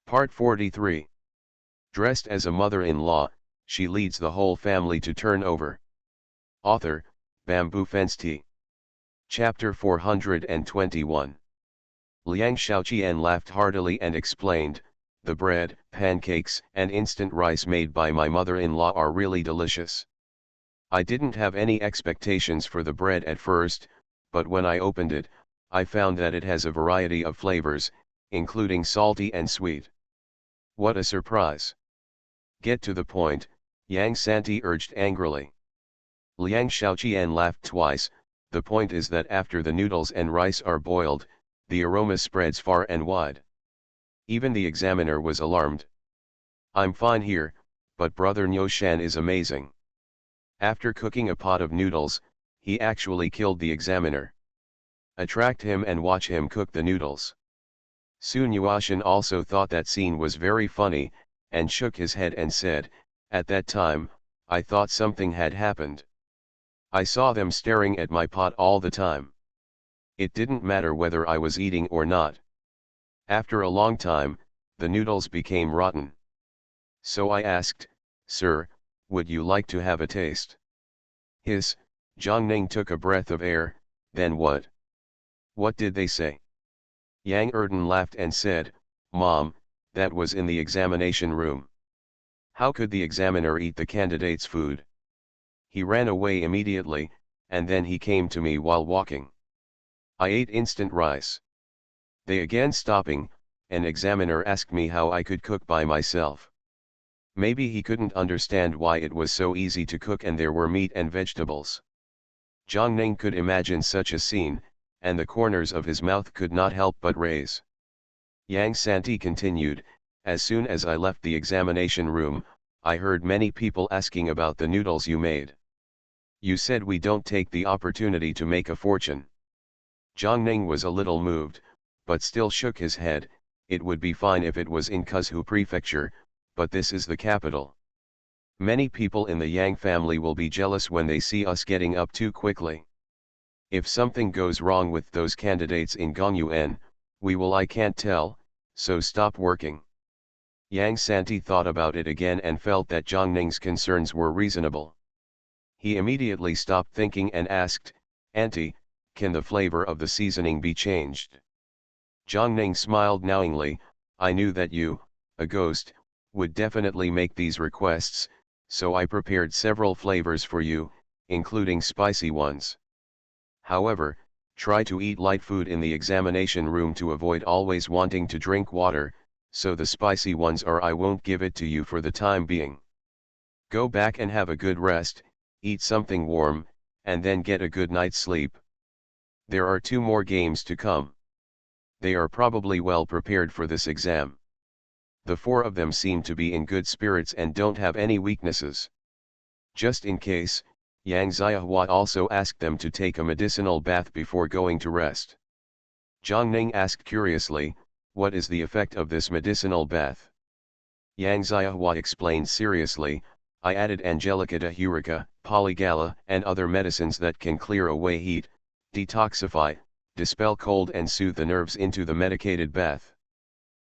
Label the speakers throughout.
Speaker 1: Part 43. Dressed as a mother-in-law, she leads the whole family to turn over. Author, Bamboo Fence Tea. Chapter 421. Liang Xiaoqian laughed heartily and explained, "The bread, pancakes, and instant rice made by my mother-in-law are really delicious. I didn't have any expectations for the bread at first, but when I opened it, I found that it has a variety of flavors, including salty and sweet. What a surprise." "Get to the point," Yang Santi urged angrily. Liang Xiaoqian laughed twice. "The point is that after the noodles and rice are boiled, the aroma spreads far and wide." Even the examiner was alarmed. "I'm fine here, but brother Nyoshan is amazing." After cooking a pot of noodles, he actually killed the examiner. Attract him and watch him cook the noodles. Su Nyoshan also thought that scene was very funny, and shook his head and said, "At that time, I thought something had happened. I saw them staring at my pot all the time. It didn't matter whether I was eating or not. After a long time, the noodles became rotten. So I asked, 'Sir, would you like to have a taste?'" Zhang Ning took a breath of air. "Then what?" "What did they say?" Yang Erden laughed and said, "Mom, that was in the examination room. How could the examiner eat the candidate's food? He ran away immediately, and then he came to me while walking. I ate instant rice. They again stopping, an examiner asked me how I could cook by myself. Maybe he couldn't understand why it was so easy to cook and there were meat and vegetables." Zhang Ning could imagine such a scene, and the corners of his mouth could not help but raise. Yang Santi continued, "As soon as I left the examination room, I heard many people asking about the noodles you made. You said we don't take the opportunity to make a fortune." Zhang Ning was a little moved, but still shook his head. "It would be fine if it was in Kuzhu Prefecture, but this is the capital. Many people in the Yang family will be jealous when they see us getting up too quickly. If something goes wrong with those candidates in Gongyuan, I can't tell, so stop working." Yang Santi thought about it again and felt that Zhang Ning's concerns were reasonable. He immediately stopped thinking and asked, "Auntie, can the flavor of the seasoning be changed?" Zhang Ning smiled knowingly. "I knew that you, a ghost, would definitely make these requests, so I prepared several flavors for you, including spicy ones. However, try to eat light food in the examination room to avoid always wanting to drink water, so the spicy ones I won't give it to you for the time being. Go back and have a good rest, eat something warm, and then get a good night's sleep. There are 2 more games to come. They are probably well prepared for this exam. The 4 of them seem to be in good spirits and don't have any weaknesses. Just in case, Yang Xiahua also asked them to take a medicinal bath before going to rest." Zhang Ning asked curiously, "What is the effect of this medicinal bath?" Yang Xiahua explained seriously, "I added Angelica Hurica, Polygala, and other medicines that can clear away heat, detoxify, dispel cold and soothe the nerves into the medicated bath.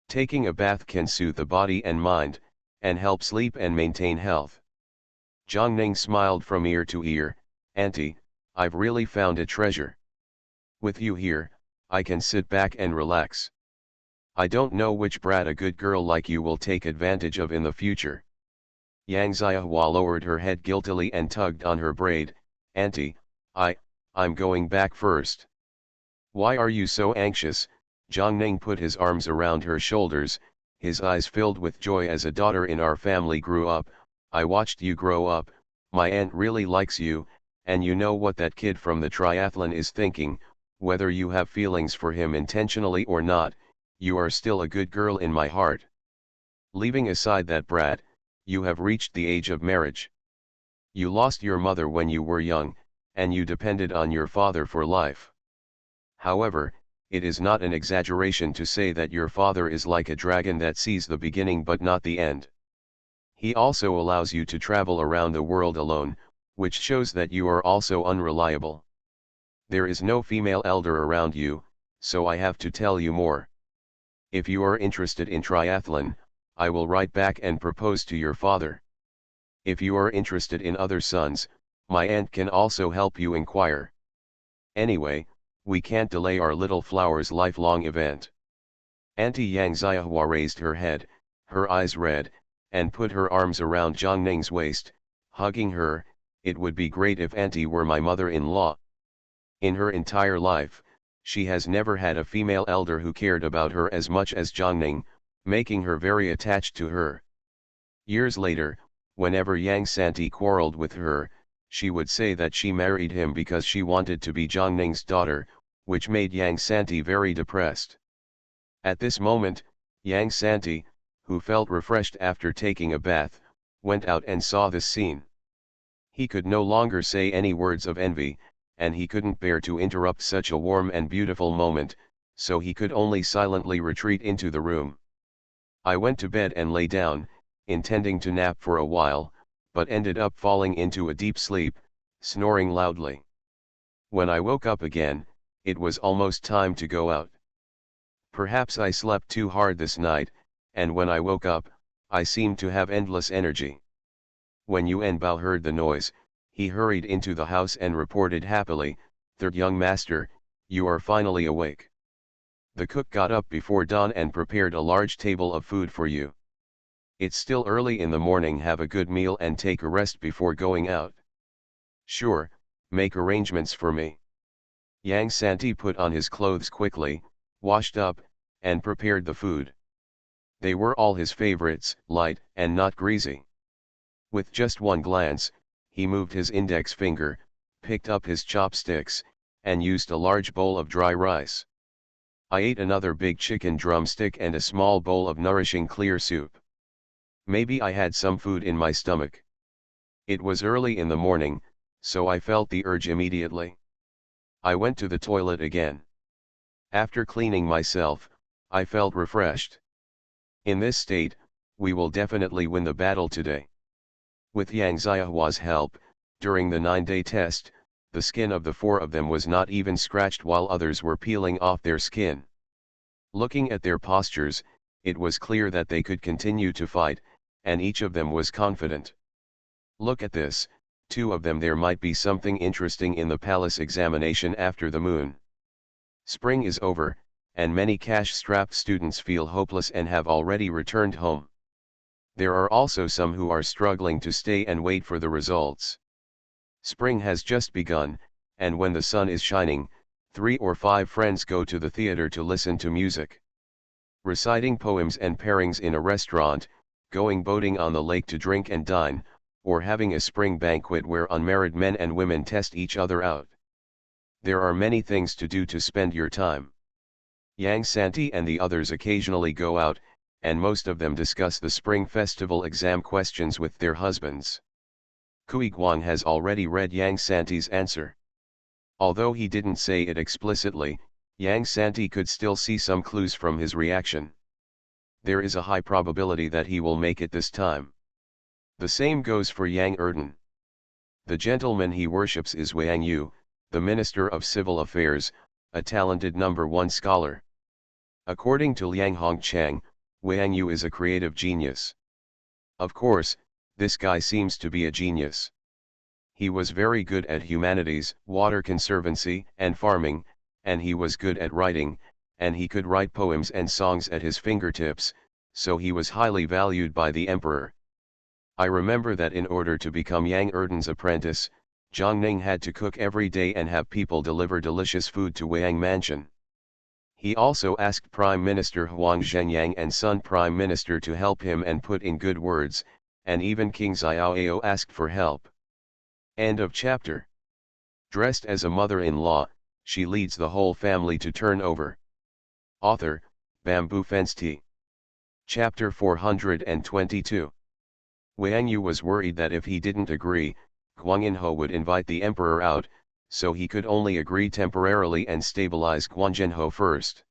Speaker 1: Taking a bath can soothe the body and mind, and help sleep and maintain health." Zhang Ning smiled from ear to ear. "Auntie, I've really found a treasure. With you here, I can sit back and relax. I don't know which brat a good girl like you will take advantage of in the future." Yang Xiahua lowered her head guiltily and tugged on her braid. "Auntie, I'm going back first." "Why are you so anxious?" Zhang Ning put his arms around her shoulders, his eyes filled with joy. "As a daughter in our family grew up, I watched you grow up, my aunt really likes you, and you know what that kid from the triathlon is thinking. Whether you have feelings for him intentionally or not, you are still a good girl in my heart. Leaving aside that brat, you have reached the age of marriage. You lost your mother when you were young, and you depended on your father for life. However, it is not an exaggeration to say that your father is like a dragon that sees the beginning but not the end. He also allows you to travel around the world alone, which shows that you are also unreliable. There is no female elder around you, so I have to tell you more. If you are interested in triathlon, I will write back and propose to your father. If you are interested in other sons, my aunt can also help you inquire. Anyway, we can't delay our little flower's lifelong event. Auntie Yang Xiahua raised her head, her eyes red, and put her arms around Jiang Ning's waist, hugging her. It would be great if Auntie were my mother-in-law. In her entire life, she has never had a female elder who cared about her as much as Jiang Ning, making her very attached to her. Years later, whenever Yang Santi quarreled with her, she would say that she married him because she wanted to be Jiang Ning's daughter, which made Yang Santi very depressed. At this moment, Yang Santi, who felt refreshed after taking a bath, went out and saw this scene. He could no longer say any words of envy, and he couldn't bear to interrupt such a warm and beautiful moment, so he could only silently retreat into the room. I went to bed and lay down, intending to nap for a while, but ended up falling into a deep sleep, snoring loudly. When I woke up again, it was almost time to go out. Perhaps I slept too hard this night, and when I woke up, I seemed to have endless energy. When Yuan Bao heard the noise, he hurried into the house and reported happily, "Third young master, you are finally awake. The cook got up before dawn and prepared a large table of food for you. It's still early in the morning, have a good meal and take a rest before going out." "Sure, make arrangements for me." Yang Santi put on his clothes quickly, washed up, and prepared the food. They were all his favorites, light and not greasy. With just one glance, he moved his index finger, picked up his chopsticks, and used a large bowl of dry rice. I ate another big chicken drumstick and a small bowl of nourishing clear soup. Maybe I had some food in my stomach. It was early in the morning, so I felt the urge immediately. I went to the toilet again. After cleaning myself, I felt refreshed. In this state, we will definitely win the battle today. With Yang Xiahua's help, during the 9-day test, the skin of the 4 of them was not even scratched while others were peeling off their skin. Looking at their postures, it was clear that they could continue to fight, and each of them was confident. Look at this, 2 of them, there might be something interesting in the palace examination after the moon. Spring is over, and many cash-strapped students feel hopeless and have already returned home. There are also some who are struggling to stay and wait for the results. Spring has just begun, and when the sun is shining, 3 or 5 friends go to the theater to listen to music. Reciting poems and pairings in a restaurant, going boating on the lake to drink and dine, or having a spring banquet where unmarried men and women test each other out. There are many things to do to spend your time. Yang Santi and the others occasionally go out, and most of them discuss the spring festival exam questions with their husbands. Kui Guang has already read Yang Santi's answer. Although he didn't say it explicitly, Yang Santi could still see some clues from his reaction. There is a high probability that he will make it this time. The same goes for Yang Erden. The gentleman he worships is Wang Yu, the Minister of Civil Affairs, a talented #1 scholar. According to Liang Hongchang, Wang Yu is a creative genius. Of course, this guy seems to be a genius. He was very good at humanities, water conservancy, and farming, and he was good at writing, and he could write poems and songs at his fingertips, so he was highly valued by the emperor. I remember that in order to become Yang Erden's apprentice, Jiang Ning had to cook every day and have people deliver delicious food to Wang Mansion. He also asked Prime Minister Huang Zhenyang and Sun Prime Minister to help him and put in good words, and even King Xiaoao asked for help. End of chapter. Dressed as a mother-in-law, she leads the whole family to turn over. Author, Bamboo Fence Tea. Chapter 422. Wang Yu was worried that if he didn't agree, Guang Yinho would invite the emperor out, so he could only agree temporarily and stabilize Guan Zhenho first.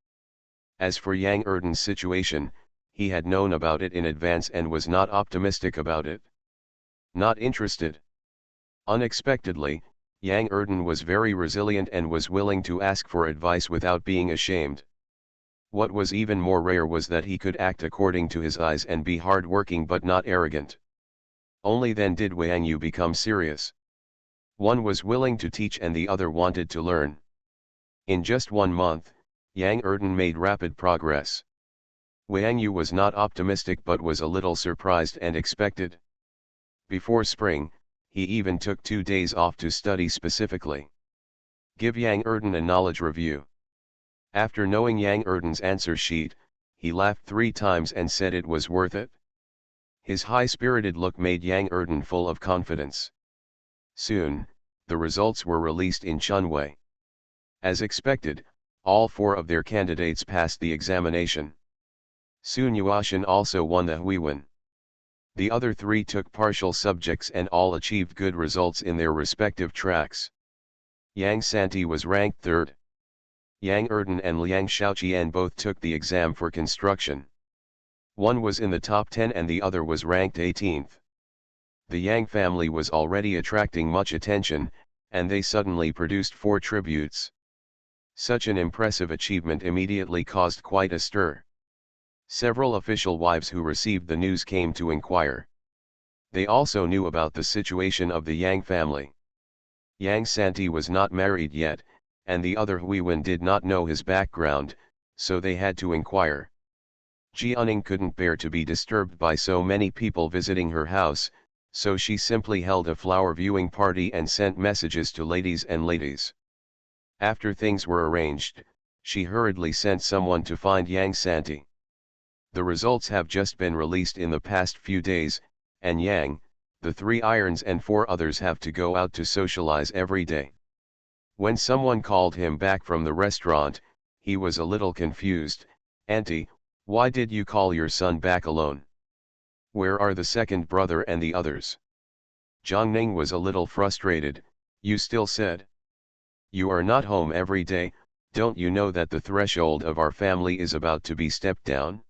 Speaker 1: As for Yang Erden's situation, he had known about it in advance and was not optimistic about it. Not interested. Unexpectedly, Yang Erden was very resilient and was willing to ask for advice without being ashamed. What was even more rare was that he could act according to his eyes and be hard-working but not arrogant. Only then did Wang Yu become serious. One was willing to teach and the other wanted to learn. In just 1 month, Yang Erden made rapid progress. Wang Yu was not optimistic but was a little surprised and expected. Before spring, he even took 2 days off to study specifically. Give Yang Erden a knowledge review. After knowing Yang Erden's answer sheet, he laughed 3 times and said it was worth it. His high-spirited look made Yang Erden full of confidence. Soon, the results were released in Chunwei. As expected, all 4 of their candidates passed the examination. Sun Yuashan also won the Huiwen. The other 3 took partial subjects and all achieved good results in their respective tracks. Yang Santi was ranked 3rd. Yang Erden and Liang Xiaoqian both took the exam for construction. One was in the top 10 and the other was ranked 18th. The Yang family was already attracting much attention, and they suddenly produced 4 tributes. Such an impressive achievement immediately caused quite a stir. Several official wives who received the news came to inquire. They also knew about the situation of the Yang family. Yang Santi was not married yet, and the other Huiwen did not know his background, so they had to inquire. Jianing couldn't bear to be disturbed by so many people visiting her house, so she simply held a flower viewing party and sent messages to ladies and ladies. After things were arranged, she hurriedly sent someone to find Yang Santi. The results have just been released in the past few days, and Yang, the 3 irons and 4 others have to go out to socialize every day. When someone called him back from the restaurant, he was a little confused. "Auntie, why did you call your son back alone? Where are the second brother and the others?" Zhang Ning was a little frustrated. "You still said you are not home every day, don't you know that the threshold of our family is about to be stepped down?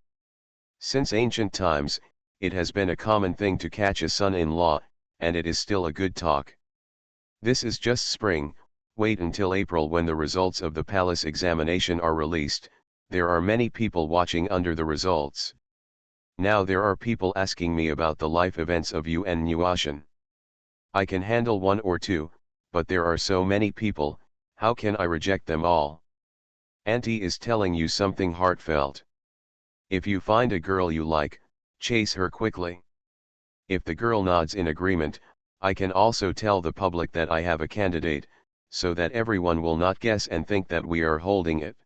Speaker 1: Since ancient times, it has been a common thing to catch a son-in-law, and it is still a good talk. This is just spring, wait until April when the results of the palace examination are released, there are many people watching under the results. Now there are people asking me about the life events of you and Nuashan. I can handle 1 or 2, but there are so many people, how can I reject them all? Auntie is telling you something heartfelt. If you find a girl you like, chase her quickly. If the girl nods in agreement, I can also tell the public that I have a candidate, so that everyone will not guess and think that we are holding it.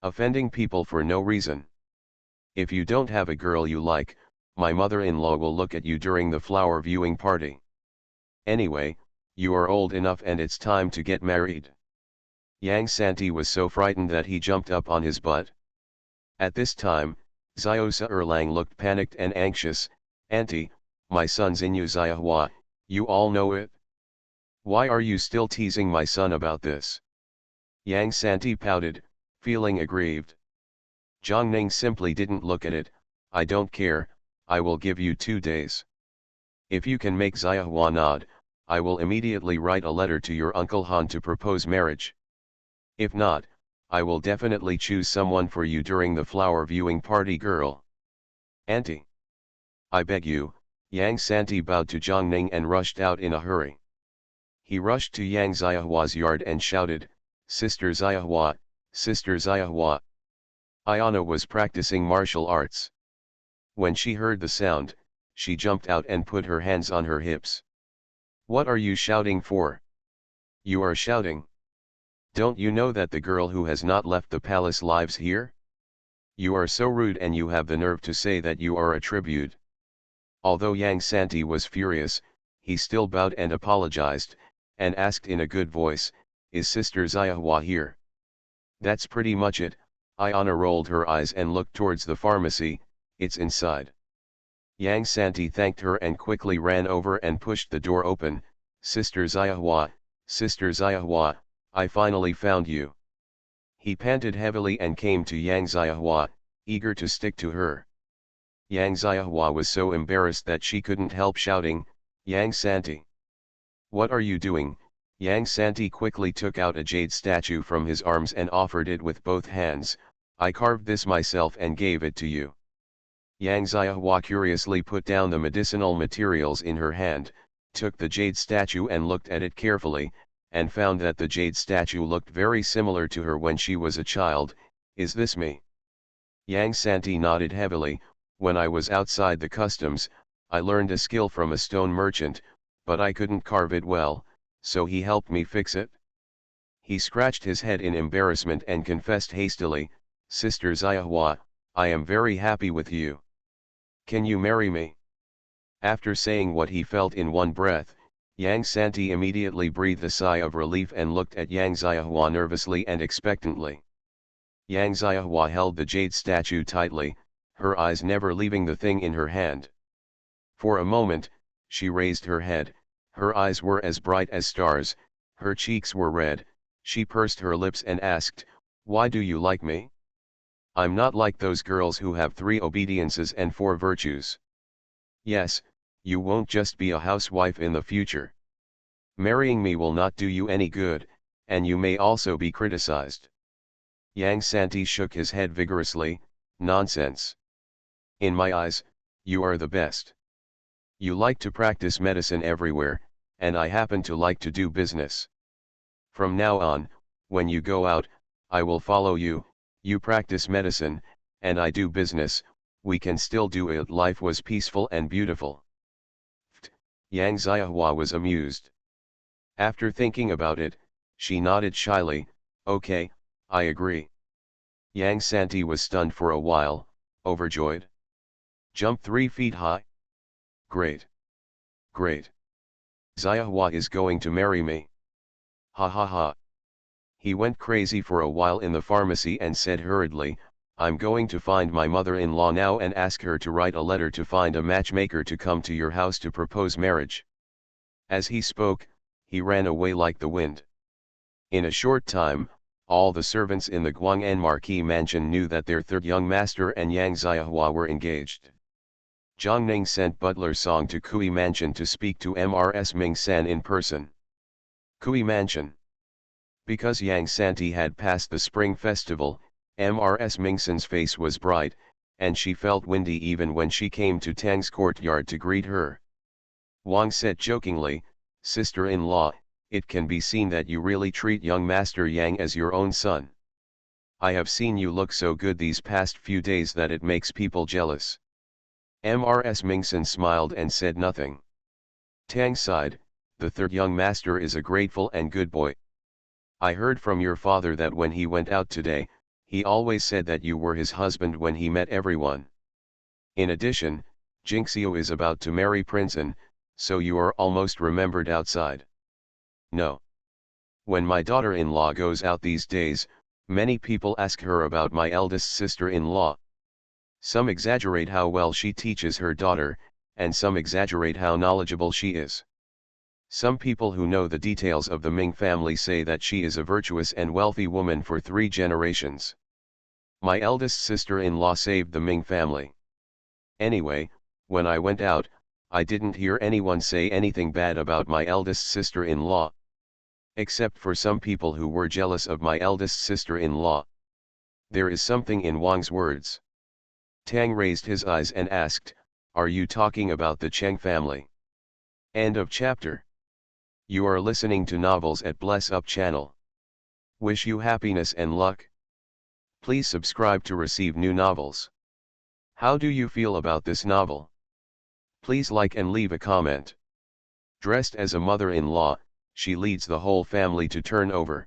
Speaker 1: Offending people for no reason. If you don't have a girl you like, my mother-in-law will look at you during the flower viewing party. Anyway, you are old enough and it's time to get married." Yang Santi was so frightened that he jumped up on his butt. At this time, Xiosa Erlang looked panicked and anxious. "Auntie, my son's in Ziahua, you all know it? Why are you still teasing my son about this?" Yang Santi pouted, feeling aggrieved. Zhang Ning simply didn't look at it. "I don't care, I will give you 2 days. If you can make Ziahua nod, I will immediately write a letter to your Uncle Han to propose marriage. If not, I will definitely choose someone for you during the flower viewing party." "Girl. Auntie. I beg you." Yang Santi bowed to Zhang Ning and rushed out in a hurry. He rushed to Yang Ziahua's yard and shouted, "Sister Ziahua, Sister Ziahua." Ayana was practicing martial arts. When she heard the sound, she jumped out and put her hands on her hips. "What are you shouting for? You are shouting. Don't you know that the girl who has not left the palace lives here? You are so rude and you have the nerve to say that you are a tribute." Although Yang Santi was furious, he still bowed and apologized, and asked in a good voice, "Is Sister Ziahua here?" "That's pretty much it." Ayana rolled her eyes and looked towards the pharmacy. "It's inside." Yang Santi thanked her and quickly ran over and pushed the door open. "Sister Ziahua, Sister Ziahua, I finally found you." He panted heavily and came to Yang Ziahua, eager to stick to her. Yang Ziahua was so embarrassed that she couldn't help shouting, "Yang Santi! What are you doing?" Yang Santi quickly took out a jade statue from his arms and offered it with both hands. I carved this myself and gave it to you. Yang Xiahua curiously put down the medicinal materials in her hand, took the jade statue and looked at it carefully, and found that the jade statue looked very similar to her when she was a child. Is this me? Yang Santi nodded heavily. When I was outside the customs, I learned a skill from a stone merchant, but I couldn't carve it well, so he helped me fix it. He scratched his head in embarrassment and confessed hastily, Sister Xiahua, I am very happy with you. Can you marry me? After saying what he felt in one breath, Yang Santi immediately breathed a sigh of relief and looked at Yang Xiahua nervously and expectantly. Yang Xiahua held the jade statue tightly, her eyes never leaving the thing in her hand. For a moment, she raised her head, her eyes were as bright as stars, her cheeks were red, she pursed her lips and asked, Why do you like me? I'm not like those girls who have 3 obediences and 4 virtues. Yes, you won't just be a housewife in the future. Marrying me will not do you any good, and you may also be criticized. Yang Santi shook his head vigorously, Nonsense. In my eyes, you are the best. You like to practice medicine everywhere, and I happen to like to do business. From now on, when you go out, I will follow you, you practice medicine, and I do business, we can still do it. Life was peaceful and beautiful. Yang Xiahua was amused. After thinking about it, she nodded shyly, Okay, I agree. Yang Santi was stunned for a while, overjoyed. Jump 3 feet high? Great. Great. Xiahua is going to marry me. Ha ha ha. He went crazy for a while in the pharmacy and said hurriedly, I'm going to find my mother-in-law now and ask her to write a letter to find a matchmaker to come to your house to propose marriage. As he spoke, he ran away like the wind. In a short time, all the servants in the Guang'an Marquis mansion knew that their third young master and Yang Xiahua were engaged. Zhang Ning sent butler Song to Kui Mansion to speak to Mrs. Ming San in person. Kui Mansion. Because Yang Santi had passed the spring festival, Mrs. Ming San's face was bright, and she felt windy even when she came to Tang's courtyard to greet her. Wang said jokingly, Sister-in-law, it can be seen that you really treat young Master Yang as your own son. I have seen you look so good these past few days that it makes people jealous. Mrs. Ming San smiled and said nothing. Tang sighed, the third young master is a grateful and good boy. I heard from your father that when he went out today, he always said that you were his husband when he met everyone. In addition, Jingxiu is about to marry Prince An, so you are almost remembered outside. No. When my daughter-in-law goes out these days, many people ask her about my eldest sister-in-law. Some exaggerate how well she teaches her daughter, and some exaggerate how knowledgeable she is. Some people who know the details of the Ming family say that she is a virtuous and wealthy woman for 3 generations. My eldest sister-in-law saved the Ming family. Anyway, when I went out, I didn't hear anyone say anything bad about my eldest sister-in-law. Except for some people who were jealous of my eldest sister-in-law. There is something in Wang's words. Tang raised his eyes and asked, Are you talking about the Cheng family? End of chapter. You are listening to Novels at Bless Up channel. Wish you happiness and luck. Please subscribe to receive new novels. How do you feel about this novel? Please like and leave a comment. Dressed as a mother-in-law, she leads the whole family to turn over.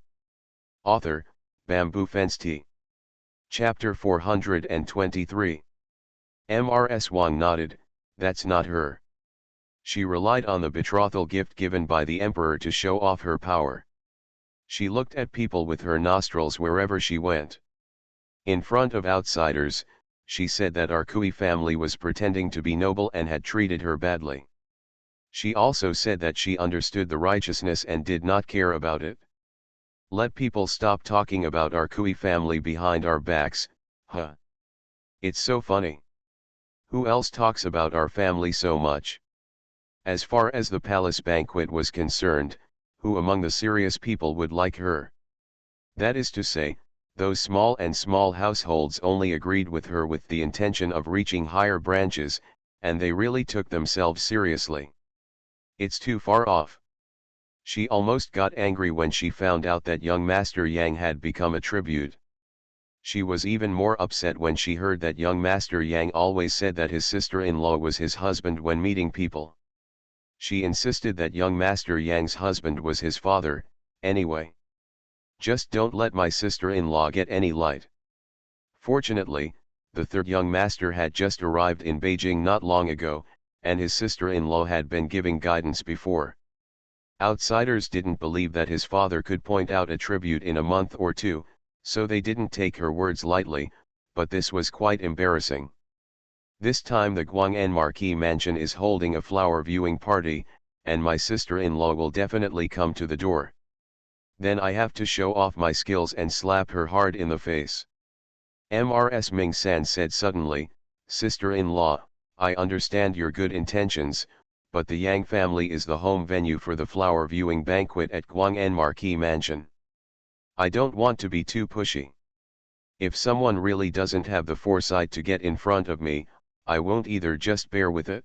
Speaker 1: Author, Bamboo Fence Tea. Chapter 423. Mrs. Wang nodded, That's not her. She relied on the betrothal gift given by the emperor to show off her power. She looked at people with her nostrils wherever she went. In front of outsiders, she said that our Kui family was pretending to be noble and had treated her badly. She also said that she understood the righteousness and did not care about it. Let people stop talking about our Kui family behind our backs, huh? It's so funny. Who else talks about our family so much? As far as the palace banquet was concerned, who among the serious people would like her? That is to say, Those small households only agreed with her with the intention of reaching higher branches, and they really took themselves seriously. It's too far off. She almost got angry when she found out that young Master Yang had become a tribute. She was even more upset when she heard that young Master Yang always said that his sister-in-law was his husband when meeting people. She insisted that young Master Yang's husband was his father, anyway. Just don't let my sister-in-law get any light. Fortunately, the third young master had just arrived in Beijing not long ago, and his sister-in-law had been giving guidance before. Outsiders didn't believe that his father could point out a tribute in a month or two, so they didn't take her words lightly, but this was quite embarrassing. This time the Guang'an Marquis Mansion is holding a flower viewing party, and my sister-in-law will definitely come to the door. Then I have to show off my skills and slap her hard in the face. Ms. Ming-san said suddenly, "Sister-in-law, I understand your good intentions, but the Yang family is the home venue for the flower viewing banquet at Guang'an Marquis Mansion. I don't want to be too pushy. If someone really doesn't have the foresight to get in front of me, I won't either, just bear with it."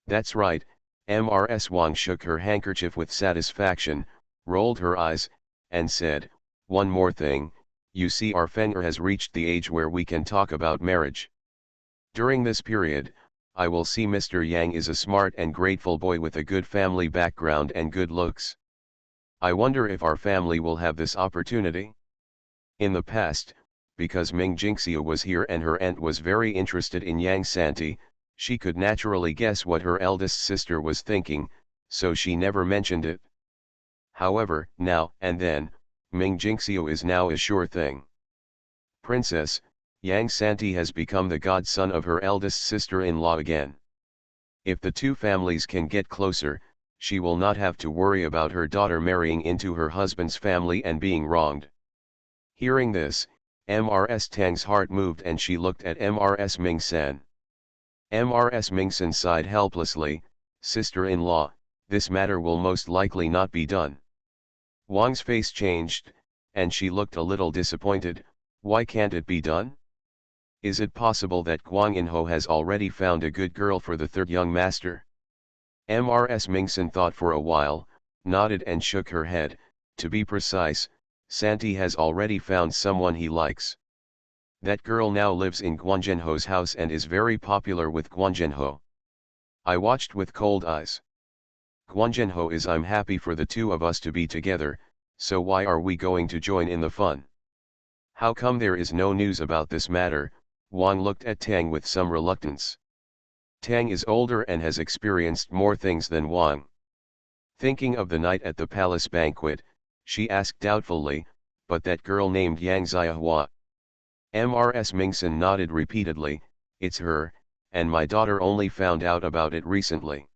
Speaker 1: "That's right." Ms. Wang shook her handkerchief with satisfaction, rolled her eyes, and said, "One more thing, you see our Feng'er has reached the age where we can talk about marriage. During this period, I will see Mr. Yang is a smart and grateful boy with a good family background and good looks. I wonder if our family will have this opportunity?" In the past, because Ming Jingxiu was here and her aunt was very interested in Yang Santi, she could naturally guess what her eldest sister was thinking, so she never mentioned it. However, now and then, Ming Jingxiu is now a sure thing. "Princess, Yang Santi has become the godson of her eldest sister-in-law again. If the two families can get closer, she will not have to worry about her daughter marrying into her husband's family and being wronged." Hearing this, Ms. Tang's heart moved and she looked at Ms. Ming-san. Ms. Ming-san sighed helplessly, "Sister-in-law, this matter will most likely not be done." Wang's face changed, and she looked a little disappointed. "Why can't it be done? Is it possible that Guang Inho has already found a good girl for the third young master?" Ms. Mingsan thought for a while, nodded and shook her head. "To be precise, Santi has already found someone he likes. That girl now lives in Guanzhenho's house and is very popular with Guanzhenho. I watched with cold eyes. Guanzhenho is I'm happy for the two of us to be together, so why are we going to join in the fun? How come there is no news about this matter?" Wang looked at Tang with some reluctance. Tang is older and has experienced more things than Wang. Thinking of the night at the palace banquet, she asked doubtfully, "But that girl named Yang Xiahua?" Ms. Mingsan nodded repeatedly, "It's her, and my daughter only found out about it recently."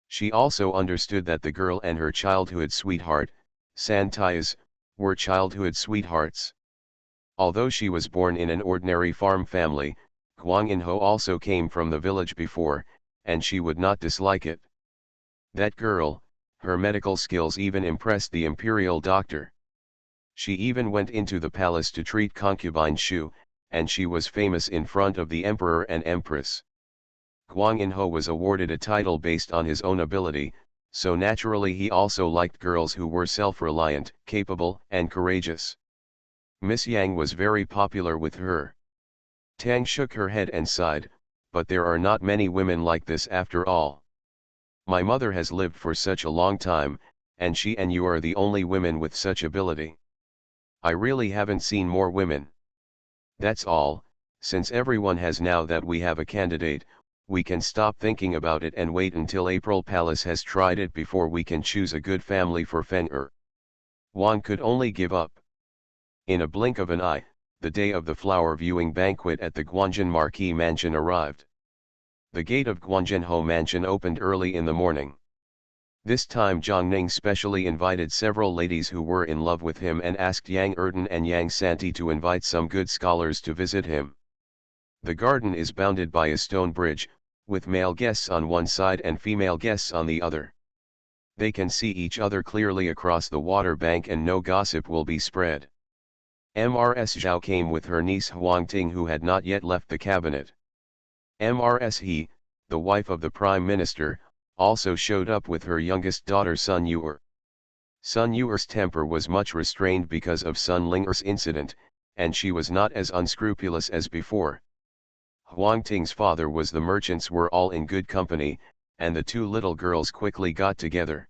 Speaker 1: She also understood that the girl and her childhood sweetheart, Santias, were childhood sweethearts. Although she was born in an ordinary farm family, Guang Inho also came from the village before, and she would not dislike it. That girl, her medical skills even impressed the imperial doctor. She even went into the palace to treat concubine Shu, and she was famous in front of the emperor and empress. Guang Inho was awarded a title based on his own ability, so naturally he also liked girls who were self-reliant, capable, and courageous. Miss Yang was very popular with her. Tang shook her head and sighed, "But there are not many women like this after all. My mother has lived for such a long time, and she and you are the only women with such ability. I really haven't seen more women. That's all, since everyone has now that we have a candidate, we can stop thinking about it and wait until April Palace has tried it before we can choose a good family for Feng'er." Wang could only give up. In a blink of an eye, the day of the flower viewing banquet at the Guanzhen Marquis Mansion arrived. The gate of Guanzhenho Mansion opened early in the morning. This time Zhang Ning specially invited several ladies who were in love with him and asked Yang Erden and Yang Santi to invite some good scholars to visit him. The garden is bounded by a stone bridge, with male guests on one side and female guests on the other. They can see each other clearly across the water bank and no gossip will be spread. Mrs. Zhao came with her niece Huang Ting, who had not yet left the cabinet. Mrs. He, the wife of the Prime Minister, also showed up with her youngest daughter Sun Yuer. Sun Yuer's temper was much restrained because of Sun Linger's incident, and she was not as unscrupulous as before. Huang Ting's father was the merchants were all in good company, and the two little girls quickly got together.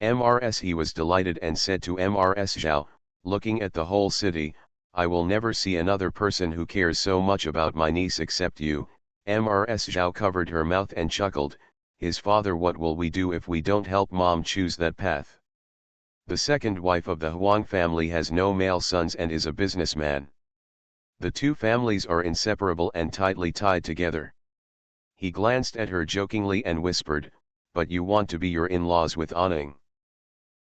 Speaker 1: Mrs. He was delighted and said to Mrs. Zhao, looking at the whole city, I will never see another person who cares so much about my niece except you. Mrs. Zhao covered her mouth and chuckled, his father, what will we do if we don't help mom choose that path? The second wife of the Huang family has no male sons and is a businessman. The two families are inseparable and tightly tied together. He glanced at her jokingly and whispered, but you want to be your in-laws with Anning.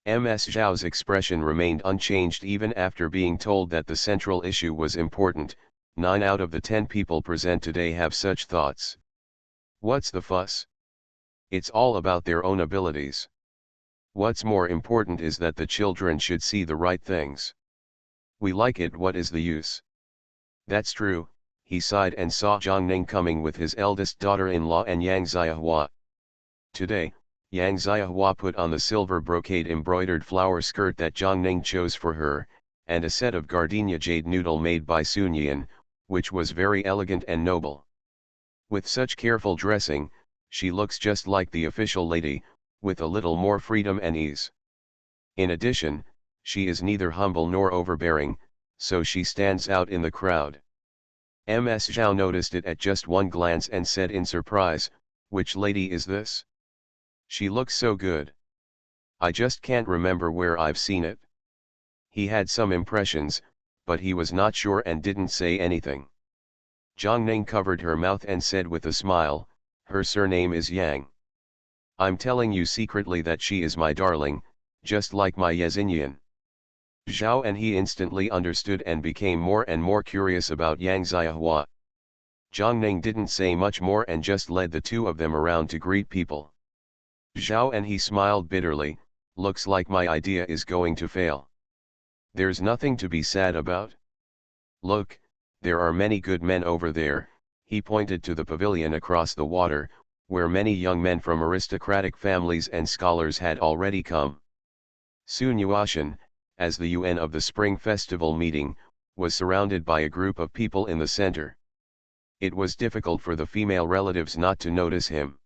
Speaker 1: Ms. Zhao's expression remained unchanged even after being told that the central issue was important. 9 out of the 10 people present today have such thoughts. What's the fuss? It's all about their own abilities. What's more important is that the children should see the right things. We like it, what is the use? That's true, he sighed and saw Zhang Ning coming with his eldest daughter-in-law and Yang Xiahua. Today, Yang Xiahua put on the silver brocade embroidered flower skirt that Zhang Ning chose for her, and a set of gardenia jade noodle made by Sun Yan, which was very elegant and noble. With such careful dressing, she looks just like the official lady, with a little more freedom and ease. In addition, she is neither humble nor overbearing, so she stands out in the crowd. Ms. Zhao noticed it at just one glance and said in surprise, which lady is this? She looks so good. I just can't remember where I've seen it. He had some impressions, but he was not sure and didn't say anything. Zhang Ning covered her mouth and said with a smile, her surname is Yang. I'm telling you secretly that she is my darling, just like my Yezinian. Zhao and he instantly understood and became more and more curious about Yang Xiahua. Zhang Ning didn't say much more and just led the two of them around to greet people. Zhao and he smiled bitterly, looks like my idea is going to fail. There's nothing to be sad about. Look, there are many good men over there, he pointed to the pavilion across the water, where many young men from aristocratic families and scholars had already come. Sun Yuashan, as the UN of the Spring Festival meeting, was surrounded by a group of people in the center. It was difficult for the female relatives not to notice him.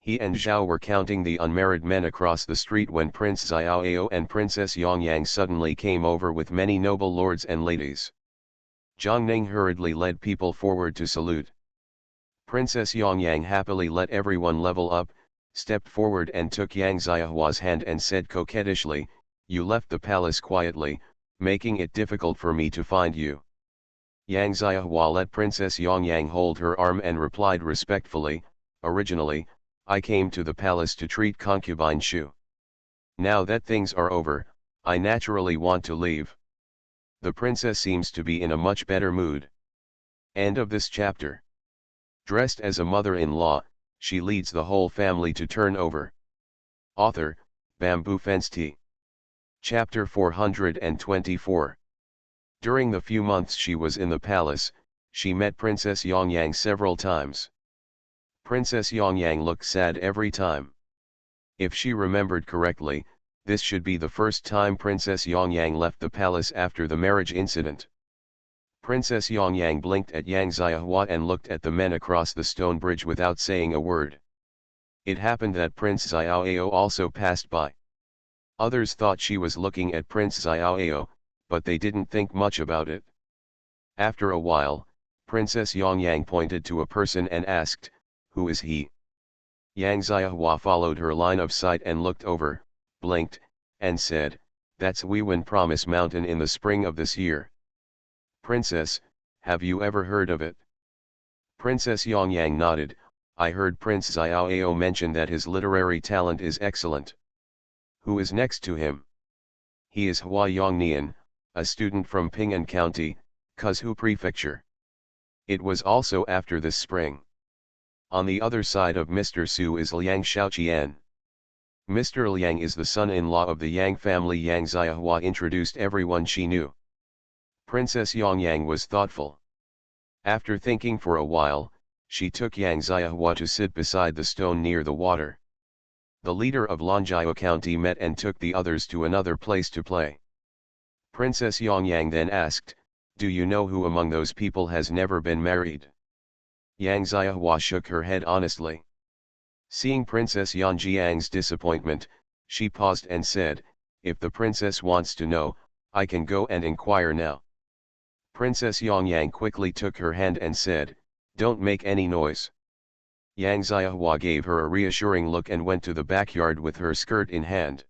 Speaker 1: He and Zhao were counting the unmarried men across the street when Prince Xiaoao and Princess Yongyang suddenly came over with many noble lords and ladies. Zhang Ning hurriedly led people forward to salute. Princess Yongyang happily let everyone level up, stepped forward and took Yang Xiahua's hand and said coquettishly, you left the palace quietly, making it difficult for me to find you. Yang Xiahua let Princess Yongyang hold her arm and replied respectfully, originally, I came to the palace to treat concubine Shu. Now that things are over, I naturally want to leave. The princess seems to be in a much better mood. End of this chapter. Dressed as a mother-in-law, she leads the whole family to turn over. Author, Bamboo Fence Tea. Chapter 424. During the few months she was in the palace, she met Princess Yongyang several times. Princess Yongyang looked sad every time. If she remembered correctly, this should be the first time Princess Yongyang left the palace after the marriage incident. Princess Yongyang blinked at Yang Xiahua and looked at the men across the stone bridge without saying a word. It happened that Prince Xiaoao also passed by. Others thought she was looking at Prince Xiaoao, but they didn't think much about it. After a while, Princess Yongyang pointed to a person and asked, who is he? Yang Xiahua followed her line of sight and looked over, blinked, and said, that's Weiwen Promise Mountain in the spring of this year. Princess, have you ever heard of it? Princess Yongyang nodded, I heard Prince Xiaoao mention that his literary talent is excellent. Who is next to him? He is Hua Yongnian, a student from Ping'an County, Kuzhu Prefecture. It was also after this spring. On the other side of Mr. Su is Liang Shaoqian. Mr. Liang is the son-in-law of the Yang family. Yang Xiahua introduced everyone she knew. Princess Yongyang was thoughtful. After thinking for a while, she took Yang Xiahua to sit beside the stone near the water. The leader of Lanjiao County met and took the others to another place to play. Princess Yongyang then asked, "Do you know who among those people has never been married?" Yang Xiahua shook her head honestly. Seeing Princess Yonjiang's disappointment, she paused and said, "If the princess wants to know, I can go and inquire now." Princess Yongyang quickly took her hand and said, "Don't make any noise." Yang Xiahua gave her a reassuring look and went to the backyard with her skirt in hand.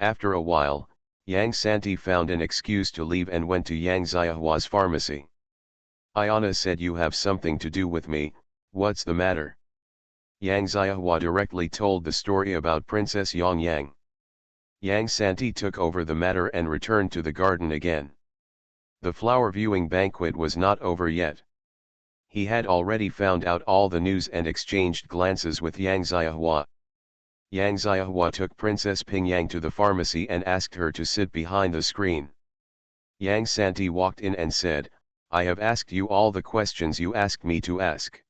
Speaker 1: After a while, Yang Santi found an excuse to leave and went to Yang Xiahua's pharmacy. "Ayana said you have something to do with me, what's the matter?" Yang Xiahua directly told the story about Princess Yongyang. Yang Santi took over the matter and returned to the garden again. The flower viewing banquet was not over yet. He had already found out all the news and exchanged glances with Yang Xiahua. Yang Xiahua took Princess Pingyang to the pharmacy and asked her to sit behind the screen. Yang Santi walked in and said, "I have asked you all the questions you asked me to ask.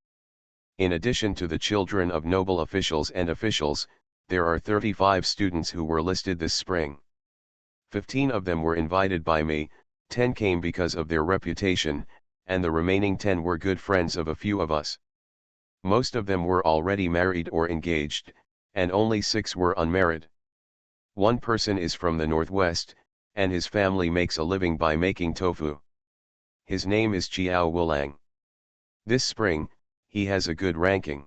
Speaker 1: In addition to the children of noble officials and officials, there are 35 students who were listed this spring. 15 of them were invited by me, 10 came because of their reputation, and the remaining 10 were good friends of a few of us. Most of them were already married or engaged, and only 6 were unmarried. One person is from the northwest, and his family makes a living by making tofu. His name is Chiao Wulang. This spring, he has a good ranking.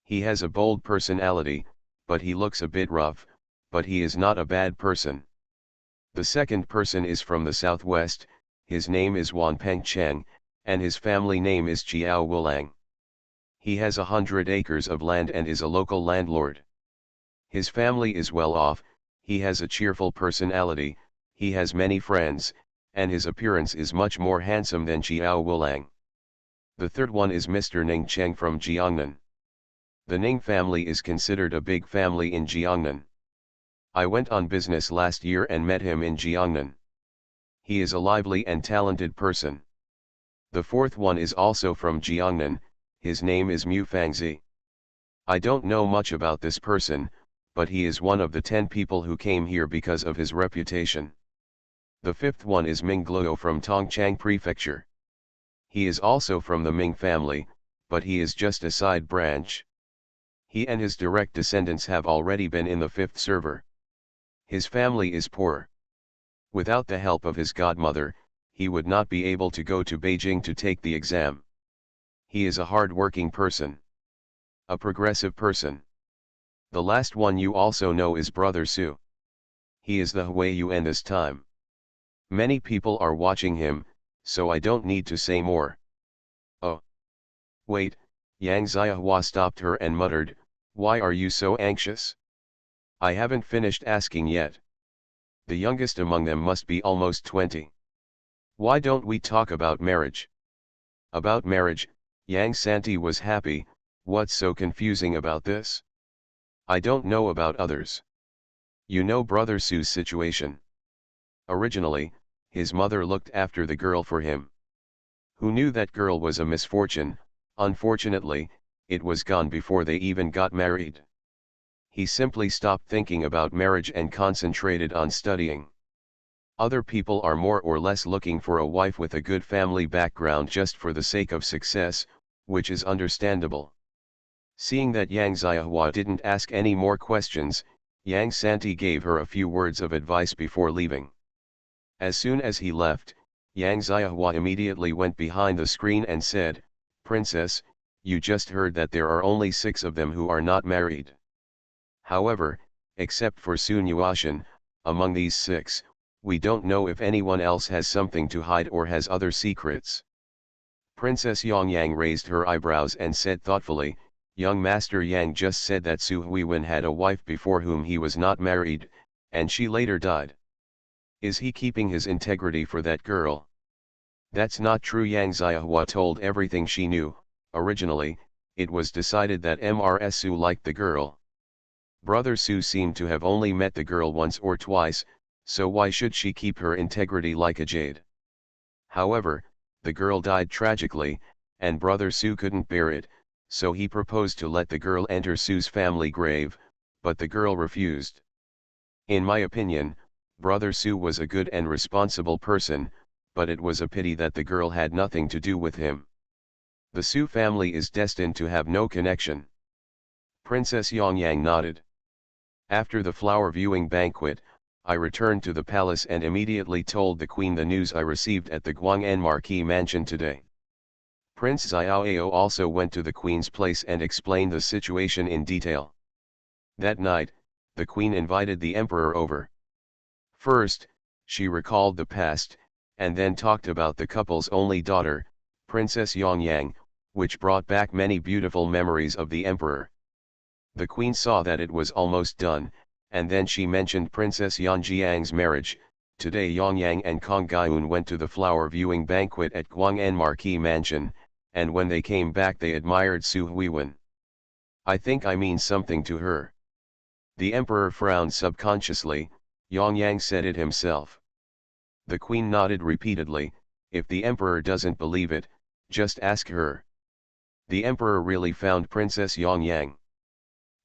Speaker 1: He has a bold personality, but he looks a bit rough, but he is not a bad person. The second person is from the southwest, his name is Wan Peng Cheng, and his family name is Chiao Wulang. He has 100 acres of land and is a local landlord. His family is well off, he has a cheerful personality, he has many friends, and his appearance is much more handsome than Chiao Wulang. The third one is Mr. Ning Cheng from Jiangnan. The Ning family is considered a big family in Jiangnan. I went on business last year and met him in Jiangnan. He is a lively and talented person. The fourth one is also from Jiangnan, his name is Mu Fangzi. I don't know much about this person, but he is one of the 10 people who came here because of his reputation. The fifth one is Ming Gluo from Tongchang Prefecture. He is also from the Ming family, but he is just a side branch. He and his direct descendants have already been in the 5th server. His family is poor. Without the help of his godmother, he would not be able to go to Beijing to take the exam. He is a hard-working person. A progressive person. The last one you also know is Brother Su. He is the Hui Yuan this time. Many people are watching him, so I don't need to say more. Oh. Wait, Yang Xiahua stopped her and muttered, "Why are you so anxious? I haven't finished asking yet. The youngest among them must be almost 20. Why don't we talk about marriage?" About marriage, Yang Santi was happy. What's so confusing about this? I don't know about others. You know Brother Su's situation. Originally, his mother looked after the girl for him. Who knew that girl was a misfortune? Unfortunately, it was gone before they even got married. He simply stopped thinking about marriage and concentrated on studying. Other people are more or less looking for a wife with a good family background just for the sake of success, which is understandable. Seeing that Yang Xiahua didn't ask any more questions, Yang Santi gave her a few words of advice before leaving. As soon as he left, Yang Xiahua immediately went behind the screen and said, "Princess, you just heard that there are only 6 of them who are not married. However, except for Sun Yuashan, among these 6, we don't know if anyone else has something to hide or has other secrets." Princess Yongyang raised her eyebrows and said thoughtfully, "Young Master Yang just said that Su Huiwen had a wife before whom he was not married, and she later died. Is he keeping his integrity for that girl?" "That's not true." Yang Xiahua told everything she knew. Originally, it was decided that Mrs. Su liked the girl. Brother Su seemed to have only met the girl once or twice, so why should she keep her integrity like a jade? However, the girl died tragically, and Brother Su couldn't bear it, so he proposed to let the girl enter Su's family grave, but the girl refused. In my opinion, Brother Su was a good and responsible person, but it was a pity that the girl had nothing to do with him. The Su family is destined to have no connection. Princess Yongyang nodded. After the flower viewing banquet, I returned to the palace and immediately told the queen the news I received at the Guang'an Marquis mansion today. Prince Xiaoao also went to the queen's place and explained the situation in detail. That night, the queen invited the emperor over. First, she recalled the past, and then talked about the couple's only daughter, Princess Yongyang, which brought back many beautiful memories of the emperor. The queen saw that it was almost done, and then she mentioned Princess Yonjiang's marriage. Today Yongyang and Kong Gaiun went to the flower viewing banquet at Guang'an Marquis mansion, and when they came back they admired Su Huiwen. I think I mean something to her. The emperor frowned subconsciously. Yongyang said it himself. The queen nodded repeatedly. If the emperor doesn't believe it, just ask her. The emperor really found Princess Yongyang.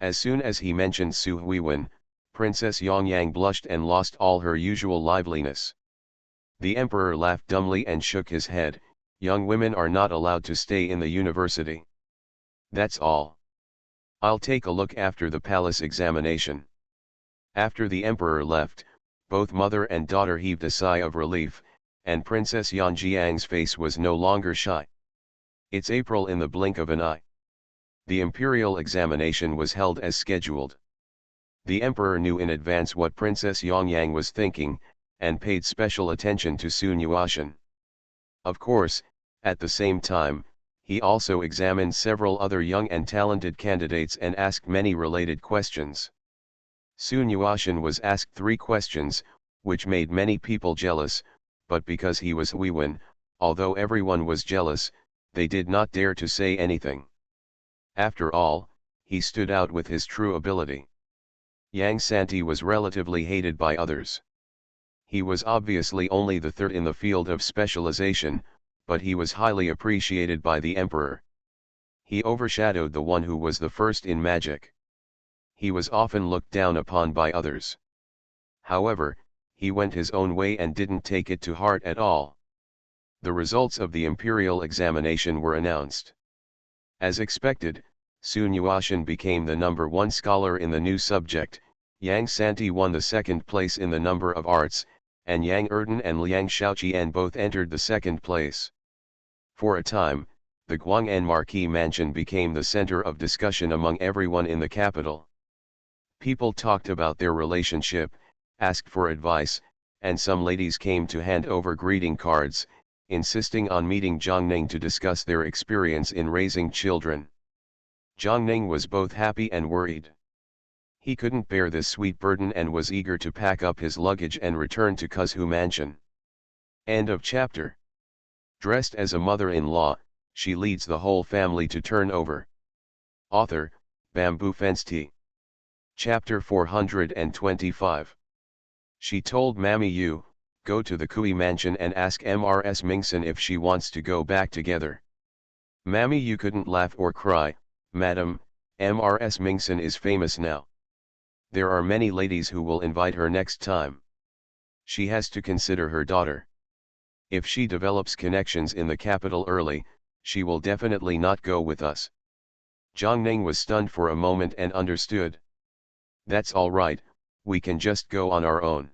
Speaker 1: As soon as he mentioned Su Huiwen, Princess Yongyang blushed and lost all her usual liveliness. The emperor laughed dumbly and shook his head. Young women are not allowed to stay in the university. That's all. I'll take a look after the palace examination. After the emperor left, both mother and daughter heaved a sigh of relief, and Princess Yonjiang's face was no longer shy. It's April in the blink of an eye. The imperial examination was held as scheduled. The emperor knew in advance what Princess Yongyang was thinking, and paid special attention to Sun Yuashan. Of course, at the same time, he also examined several other young and talented candidates and asked many related questions. Sun Yuashan was asked 3 questions, which made many people jealous, but because he was Huiwen, although everyone was jealous, they did not dare to say anything. After all, he stood out with his true ability. Yang Santi was relatively hated by others. He was obviously only the third in the field of specialization, but he was highly appreciated by the emperor. He overshadowed the one who was the first in magic. He was often looked down upon by others. However, he went his own way and didn't take it to heart at all. The results of the imperial examination were announced. As expected, Sun Yuashan became the number 1 scholar in the new subject, Yang Santi won the 2nd place in the number of arts, and Yang Erden and Liang Shaoqian both entered the 2nd place. For a time, the Guang'an Marquis mansion became the center of discussion among everyone in the capital. People talked about their relationship, asked for advice, and some ladies came to hand over greeting cards, insisting on meeting Zhang Ning to discuss their experience in raising children. Zhang Ning was both happy and worried. He couldn't bear this sweet burden and was eager to pack up his luggage and return to Kuzhu Mansion. End of chapter. Dressed as a mother-in-law, she leads the whole family to turn over. Author, Bamboo Fence Tea. Chapter 425. She told Mammy Yu, go to the Kui mansion and ask Mrs. Mingson if she wants to go back together. Mammy Yu couldn't laugh or cry. Madam, Mrs. Mingson is famous now. There are many ladies who will invite her next time. She has to consider her daughter. If she develops connections in the capital early, she will definitely not go with us. Zhang Ning was stunned for a moment and understood. That's all right, we can just go on our own.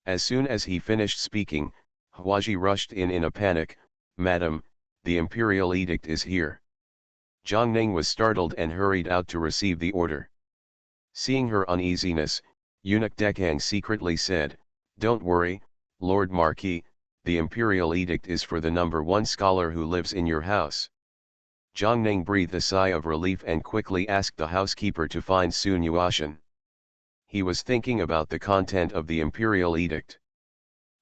Speaker 1: As soon as he finished speaking, Huaji rushed in a panic. Madam, the imperial edict is here. Zhang Ning was startled and hurried out to receive the order. Seeing her uneasiness, Eunuch Dekang secretly said, don't worry, Lord Marquis, the imperial edict is for the number 1 scholar who lives in your house. Zhang Ning breathed a sigh of relief and quickly asked the housekeeper to find Sun Yuashan. He was thinking about the content of the imperial edict.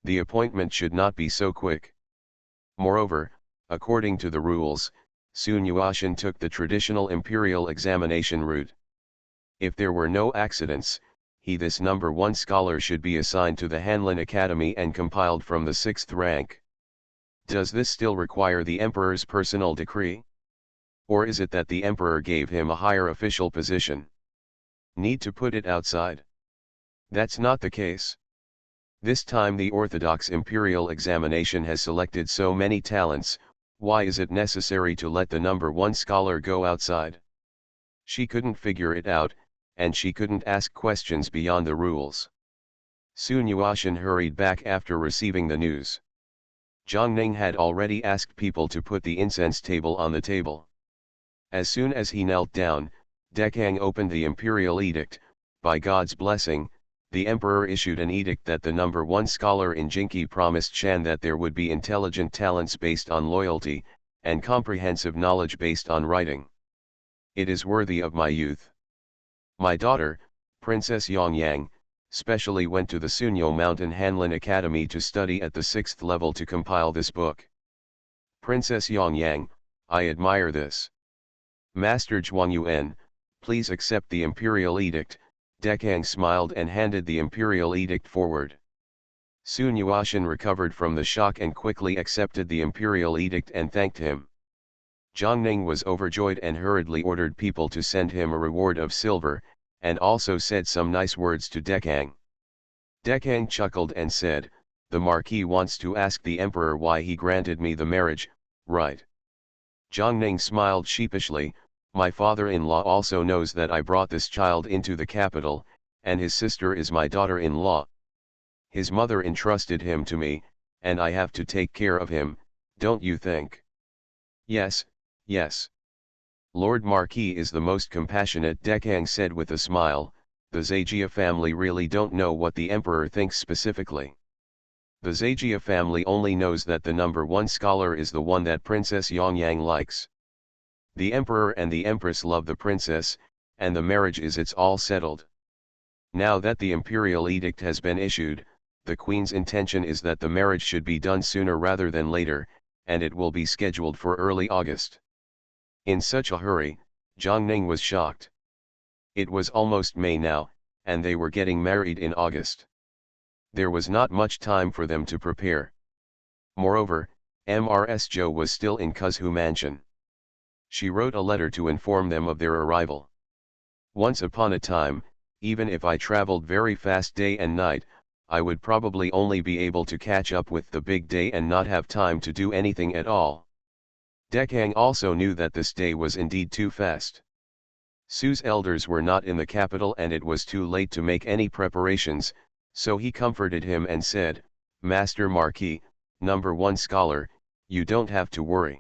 Speaker 1: The appointment should not be so quick. Moreover, according to the rules, Sun Yuashan took the traditional imperial examination route. If there were no accidents, this number 1 scholar should be assigned to the Hanlin Academy and compiled from the 6th rank. Does this still require the emperor's personal decree? Or is it that the emperor gave him a higher official position? Need to put it outside? That's not the case. This time the orthodox imperial examination has selected so many talents. Why is it necessary to let the number one scholar go outside? She couldn't figure it out, and she couldn't ask questions beyond the rules. Sun Yuashan hurried back after receiving the news. Zhang Ning had already asked people to put the incense table on the table. As soon as he knelt down, Dekang opened the imperial edict. By God's blessing, the emperor issued an edict that the number one scholar in Jinki promised Shan that there would be intelligent talents based on loyalty, and comprehensive knowledge based on writing. It is worthy of my youth. My daughter, Princess Yongyang, specially went to the Sunyo Mountain Hanlin Academy to study at the 6th level to compile this book. Princess Yongyang, I admire this. Master Zhuangyuan, please accept the imperial edict. Dekang smiled and handed the imperial edict forward. Sun Yuashan recovered from the shock and quickly accepted the imperial edict and thanked him. Zhang Ning was overjoyed and hurriedly ordered people to send him a reward of silver, and also said some nice words to Dekang. Dekang chuckled and said, "The Marquis wants to ask the Emperor why he granted me the marriage, right?" Zhang Ning smiled sheepishly. My father-in-law also knows that I brought this child into the capital, and his sister is my daughter-in-law. His mother entrusted him to me, and I have to take care of him, don't you think? Yes, yes. Lord Marquis is the most compassionate, Dekang said with a smile. The Zhejiang family really don't know what the emperor thinks specifically. The Zhejiang family only knows that the number one scholar is the one that Princess Yongyang likes. The emperor and the empress love the princess, and the marriage is it's all settled. Now that the imperial edict has been issued, the queen's intention is that the marriage should be done sooner rather than later, and it will be scheduled for early August. In such a hurry, Zhang Ning was shocked. It was almost May now, and they were getting married in August. There was not much time for them to prepare. Moreover, Mrs. Zhou was still in Kuzhu Mansion. She wrote a letter to inform them of their arrival. Once upon a time, even if I traveled very fast day and night, I would probably only be able to catch up with the big day and not have time to do anything at all. Dekang also knew that this day was indeed too fast. Su's elders were not in the capital and it was too late to make any preparations, so he comforted him and said, Master Marquis, number one scholar, you don't have to worry.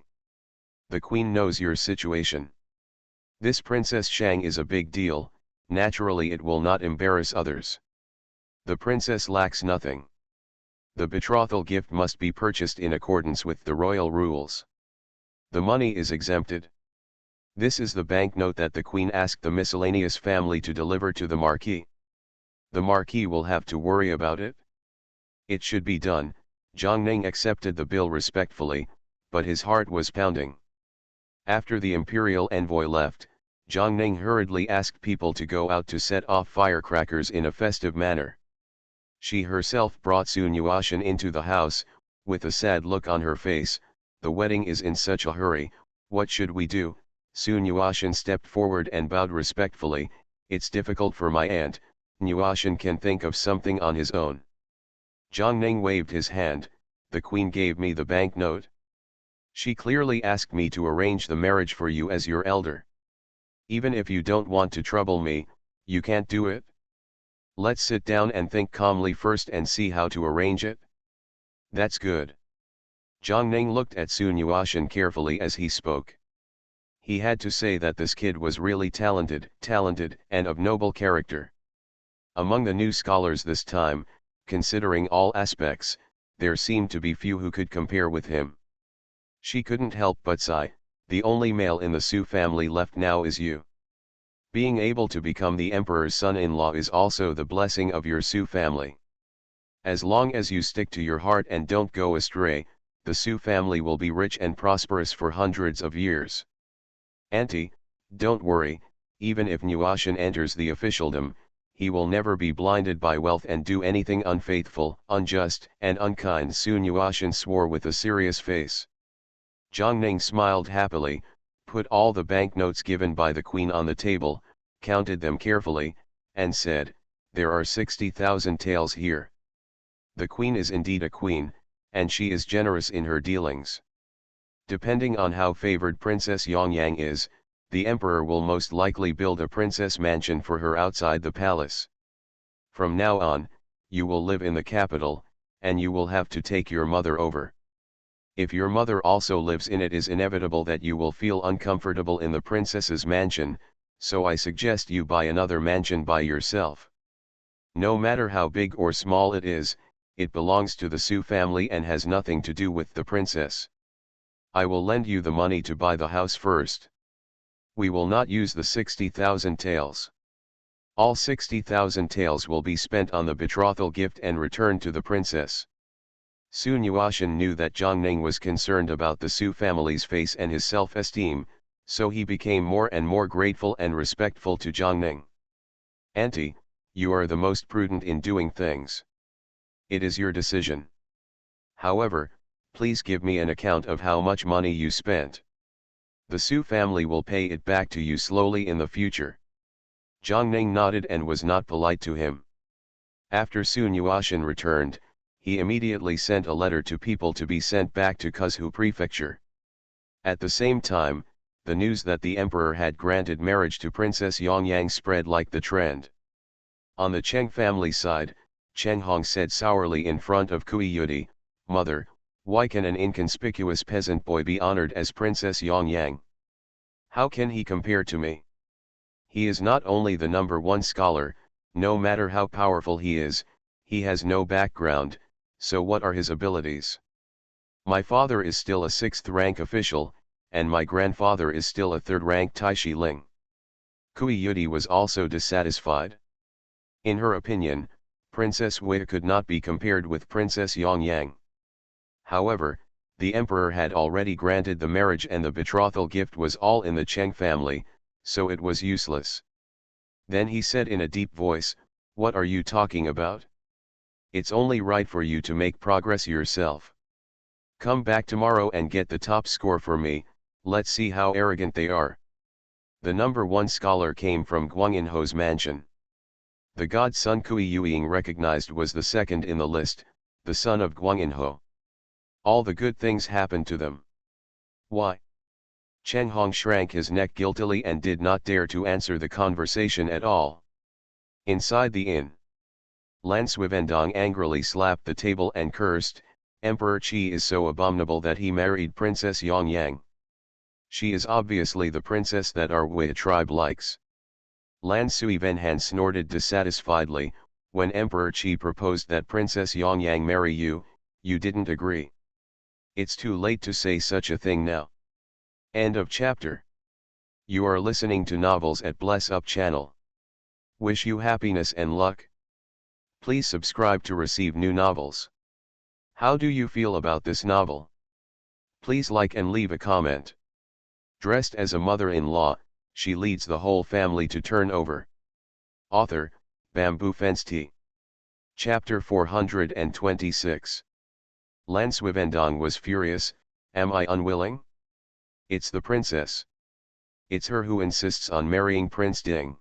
Speaker 1: The queen knows your situation. This Princess Shang is a big deal, naturally it will not embarrass others. The princess lacks nothing. The betrothal gift must be purchased in accordance with the royal rules. The money is exempted. This is the banknote that the queen asked the miscellaneous family to deliver to the marquis. The marquis will have to worry about it. It should be done. Zhang Ning accepted the bill respectfully, but his heart was pounding. After the imperial envoy left, Zhang Ning hurriedly asked people to go out to set off firecrackers in a festive manner. She herself brought Sun Yuashan into the house, with a sad look on her face. The wedding is in such a hurry, what should we do? Sun Yuashan stepped forward and bowed respectfully. It's difficult for my aunt, Yuashan can think of something on his own. Zhang Ning waved his hand. The queen gave me the banknote. She clearly asked me to arrange the marriage for you as your elder. Even if you don't want to trouble me, you can't do it? Let's sit down and think calmly first and see how to arrange it. That's good. Zhang Ning looked at Sun Yuashan carefully as he spoke. He had to say that this kid was really talented, and of noble character. Among the new scholars this time, considering all aspects, there seemed to be few who could compare with him. She couldn't help but sigh, the only male in the Su family left now is you. Being able to become the emperor's son-in-law is also the blessing of your Su family. As long as you stick to your heart and don't go astray, the Su family will be rich and prosperous for hundreds of years. Auntie, don't worry, even if Yuashan enters the officialdom, he will never be blinded by wealth and do anything unfaithful, unjust, and unkind. Sun Yuashan swore with a serious face. Zhang Ning smiled happily, put all the banknotes given by the queen on the table, counted them carefully, and said, "There are 60,000 taels here." The queen is indeed a queen, and she is generous in her dealings. Depending on how favored Princess Yongyang is, the emperor will most likely build a princess mansion for her outside the palace. From now on, you will live in the capital, and you will have to take your mother over. If your mother also lives in it, is inevitable that you will feel uncomfortable in the princess's mansion, so I suggest you buy another mansion by yourself. No matter how big or small it is, it belongs to the Su family and has nothing to do with the princess. I will lend you the money to buy the house first. We will not use the 60,000 taels. All 60,000 taels will be spent on the betrothal gift and returned to the princess. Sun Yuashan knew that Zhang Ning was concerned about the Su family's face and his self-esteem, so he became more and more grateful and respectful to Zhang Ning. "Auntie, you are the most prudent in doing things. It is your decision. However, please give me an account of how much money you spent. The Su family will pay it back to you slowly in the future." Zhang Ning nodded and was not polite to him. After Sun Yuashan returned, he immediately sent a letter to people to be sent back to Kuzhu Prefecture. At the same time, the news that the emperor had granted marriage to Princess Yongyang spread like the trend. On the Cheng family side, Cheng Hong said sourly in front of Kui Yudi, "Mother, why can an inconspicuous peasant boy be honored as Princess Yongyang? How can he compare to me? He is not only the #1 scholar, no matter how powerful he is, he has no background, so what are his abilities? My father is still a 6th rank official, and my grandfather is still a 3rd rank Taishi Ling." Kui Yudi was also dissatisfied. In her opinion, Princess Wei could not be compared with Princess Yongyang. However, the emperor had already granted the marriage and the betrothal gift was all in the Cheng family, so it was useless. Then he said in a deep voice, "What are you talking about? It's only right for you to make progress yourself. Come back tomorrow and get the top score for me, let's see how arrogant they are." The #1 scholar came from Guanginho's mansion. The godson Kui Yueying recognized was the second in the list, the son of Guanginho. All the good things happened to them. Why? Cheng Hong shrank his neck guiltily and did not dare to answer the conversation at all. Inside the inn, Lan Suivendong angrily slapped the table and cursed, "Emperor Qi is so abominable that he married Princess Yongyang. She is obviously the princess that our Wei tribe likes." Lan Suivenhan snorted dissatisfiedly, "When Emperor Qi proposed that Princess Yongyang marry you, you didn't agree. It's too late to say such a thing now." End of chapter. You are listening to novels at Bless Up channel. Wish you happiness and luck. Please subscribe to receive new novels. How do you feel about this novel? Please like and leave a comment. Dressed as a mother-in-law, she leads the whole family to turn over. Author, Bamboo Fence Tea. Chapter 426. Lan Suivendong was furious, "Am I unwilling? It's the princess. It's her who insists on marrying Prince Ding.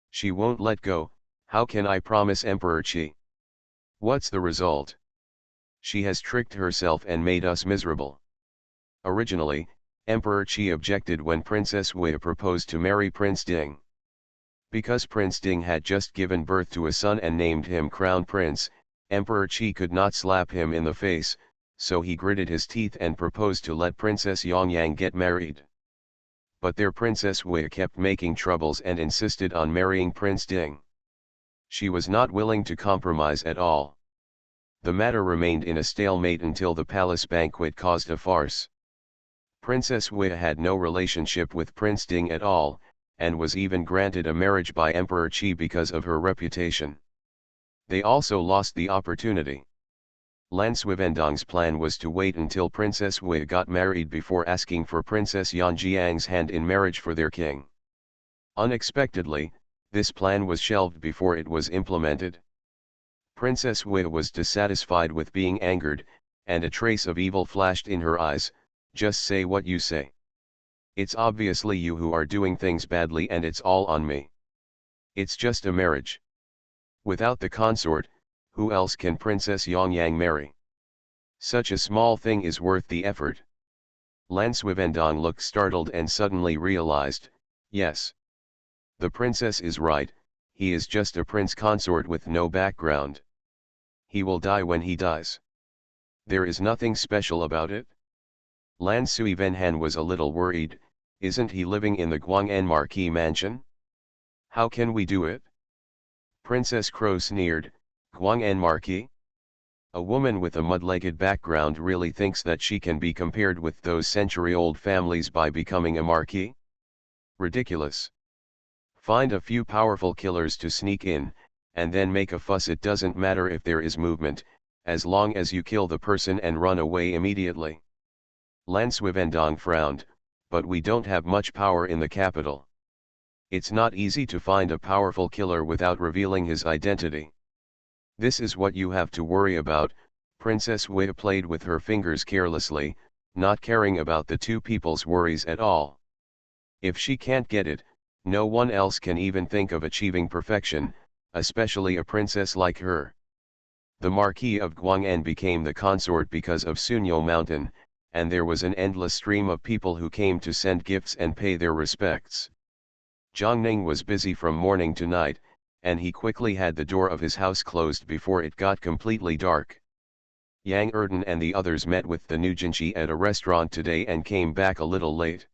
Speaker 1: She won't let go, how can I promise Emperor Qi? What's the result? She has tricked herself and made us miserable." Originally, Emperor Qi objected when Princess Wei proposed to marry Prince Ding. Because Prince Ding had just given birth to a son and named him Crown Prince, Emperor Qi could not slap him in the face, so he gritted his teeth and proposed to let Princess Yongyang get married. But their Princess Wei kept making troubles and insisted on marrying Prince Ding. She was not willing to compromise at all. The matter remained in a stalemate until the palace banquet caused a farce. Princess Wei had no relationship with Prince Ding at all, and was even granted a marriage by Emperor Qi because of her reputation. They also lost the opportunity. Lan Suivendong's plan was to wait until Princess Wei got married before asking for Princess Yanjiang's hand in marriage for their king. Unexpectedly, This plan was shelved before it was implemented. Princess Wei was dissatisfied with being angered, and a trace of evil flashed in her eyes. Just say what you say. It's obviously you who are doing things badly and it's all on me. It's just a marriage. Without the consort, who else can Princess Yongyang marry? Such a small thing is worth the effort. Lan Suivendong looked startled and suddenly realized, yes. The princess is right, he is just a prince consort with no background. He will die when he dies. There is nothing special about it. Lan Suivenhan was a little worried. Isn't he living in the Guang'an Marquis mansion? How can we do it? Princess Crow sneered, Guang'an Marquis? A woman with a mud-legged background really thinks that she can be compared with those century-old families by becoming a marquis? Ridiculous. Find a few powerful killers to sneak in, and then make a fuss. It doesn't matter if there is movement, as long as you kill the person and run away immediately. Lan Suivendong frowned, but we don't have much power in the capital. It's not easy to find a powerful killer without revealing his identity. This is what you have to worry about. Princess Wei played with her fingers carelessly, not caring about the two people's worries at all. If she can't get it, no one else can even think of achieving perfection, especially a princess like her. The Marquis of Guang'an became the consort because of Sunyo Mountain, and there was an endless stream of people who came to send gifts and pay their respects. Zhang Ning was busy from morning to night, and he quickly had the door of his house closed before it got completely dark. Yang Erden and the others met with the Nujinshi at a restaurant today and came back a little late.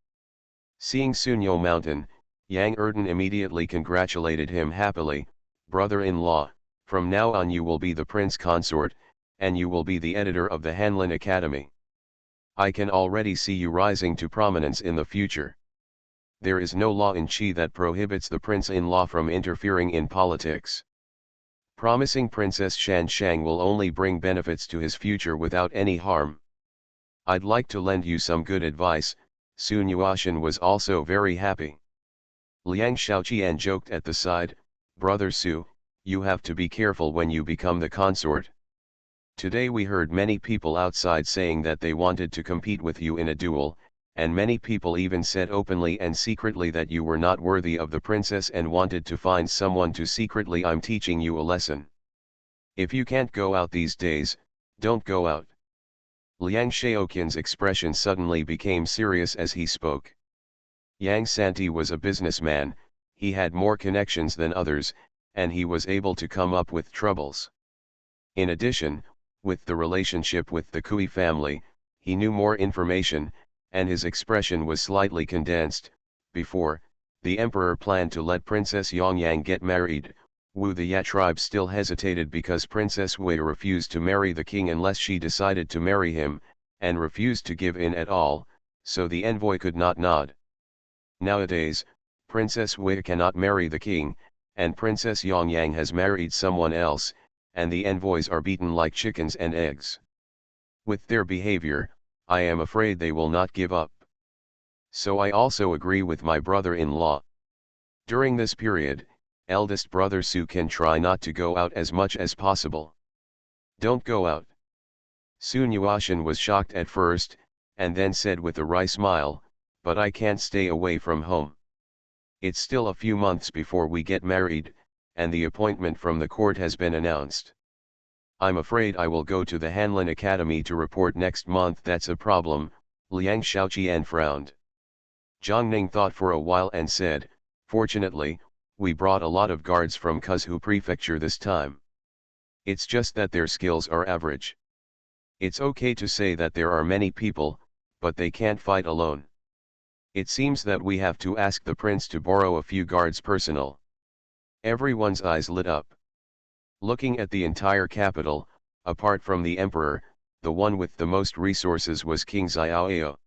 Speaker 1: Seeing Sunyo Mountain, Yang Erden immediately congratulated him happily, brother-in-law, from now on you will be the prince consort, and you will be the editor of the Hanlin Academy. I can already see you rising to prominence in the future. There is no law in Qi that prohibits the prince-in-law from interfering in politics. Promising Princess Shan Shang will only bring benefits to his future without any harm. I'd like to lend you some good advice. Sun Yuashan was also very happy. Liang Xiaoqian joked at the side, Brother Su, you have to be careful when you become the consort. Today we heard many people outside saying that they wanted to compete with you in a duel, and many people even said openly and secretly that you were not worthy of the princess and wanted to find someone to secretly. I'm teaching you a lesson. If you can't go out these days, don't go out. Liang Xiaoqian's expression suddenly became serious as he spoke. Yang Santi was a businessman, he had more connections than others, and he was able to come up with troubles. In addition, with the relationship with the Kui family, he knew more information, and his expression was slightly condensed. Before, the emperor planned to let Princess Yongyang get married. Wu the Ya tribe still hesitated because Princess Wei refused to marry the king unless she decided to marry him, and refused to give in at all, so the envoy could not nod. Nowadays, Princess Wei cannot marry the king, and Princess Yongyang has married someone else, and the envoys are beaten like chickens and eggs. With their behavior, I am afraid they will not give up. So I also agree with my brother-in-law. During this period, eldest brother Su can try not to go out as much as possible. Don't go out. Sun Yuashan was shocked at first, and then said with a wry smile, but I can't stay away from home. It's still a few months before we get married, and the appointment from the court has been announced. I'm afraid I will go to the Hanlin Academy to report next month. That's a problem. Liang Xiaoqian frowned. Zhang Ning thought for a while and said, fortunately, we brought a lot of guards from Kuzhu Prefecture this time. It's just that their skills are average. It's okay to say that there are many people, but they can't fight alone. It seems that we have to ask the prince to borrow a few guards personnel. Everyone's eyes lit up. Looking at the entire capital, apart from the emperor, the one with the most resources was King Xiaoao.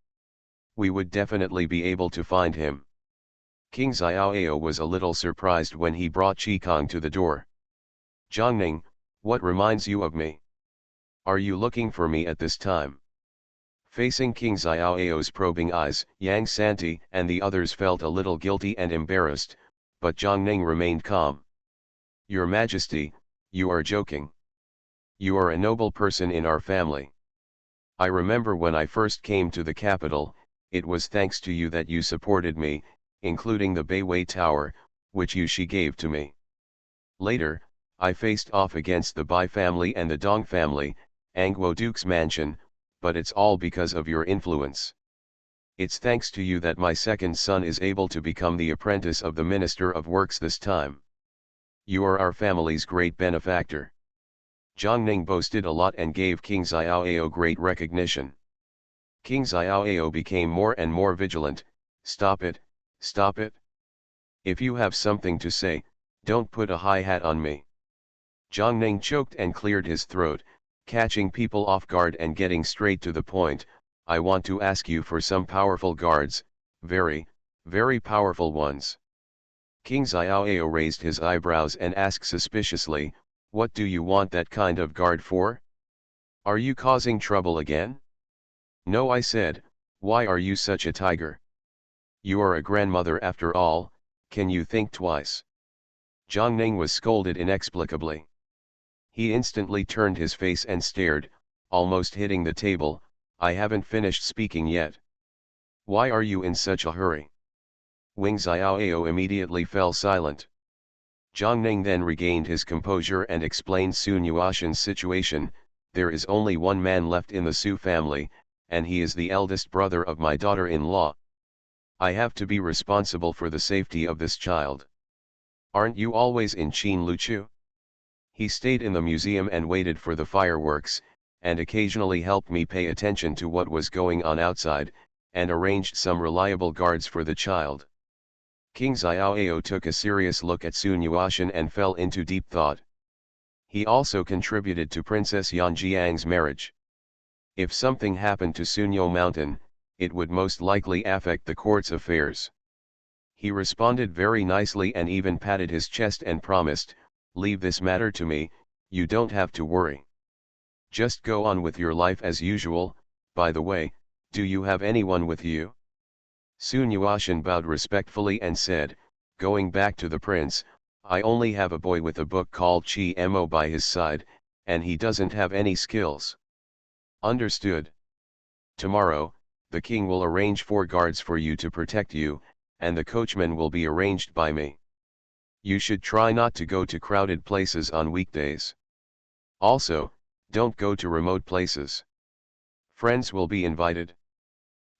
Speaker 1: We would definitely be able to find him. King Xiaoao was a little surprised when he brought Qikong to the door. Zhangning, what reminds you of me? Are you looking for me at this time? Facing King Xiaoao's probing eyes, Yang Santi and the others felt a little guilty and embarrassed, but Jiangning remained calm. Your Majesty, you are joking. You are a noble person in our family. I remember when I first came to the capital, it was thanks to you that you supported me, including the Beiwei Tower, which she gave to me. Later, I faced off against the Bai family and the Dong family, Angguo Duke's mansion, but it's all because of your influence. It's thanks to you that my second son is able to become the apprentice of the Minister of Works this time. You are our family's great benefactor. Jiangning boasted a lot and gave King Xiaoao great recognition. King Xiaoao became more and more vigilant. Stop it, stop it. If you have something to say, don't put a high hat on me. Jiangning choked and cleared his throat, catching people off guard and getting straight to the point. I want to ask you for some powerful guards, very, very powerful ones. King Xiaoao raised his eyebrows and asked suspiciously, what do you want that kind of guard for? Are you causing trouble again? No, I said, why are you such a tiger? You are a grandmother after all, can you think twice? Jiangning was scolded inexplicably. He instantly turned his face and stared, almost hitting the table. I haven't finished speaking yet. Why are you in such a hurry? Wing Xiaoao immediately fell silent. Jiangning then regained his composure and explained Sun Yuashan's situation. There is only one man left in the Su family, and he is the eldest brother of my daughter-in-law. I have to be responsible for the safety of this child. Aren't you always in Qin Luchu? He stayed in the museum and waited for the fireworks, and occasionally helped me pay attention to what was going on outside, and arranged some reliable guards for the child. King Xiaoao took a serious look at Sun Yuashan and fell into deep thought. He also contributed to Princess Yanjiang's marriage. If something happened to Sunyo Mountain, it would most likely affect the court's affairs. He responded very nicely and even patted his chest and promised, leave this matter to me, you don't have to worry. Just go on with your life as usual. By the way, do you have anyone with you? Sun Yuashan bowed respectfully and said, going back to the prince, I only have a boy with a book called Chi Mo by his side, and he doesn't have any skills. Understood. Tomorrow, the king will arrange 4 guards for you to protect you, and the coachman will be arranged by me. You should try not to go to crowded places on weekdays. Also, don't go to remote places. Friends will be invited.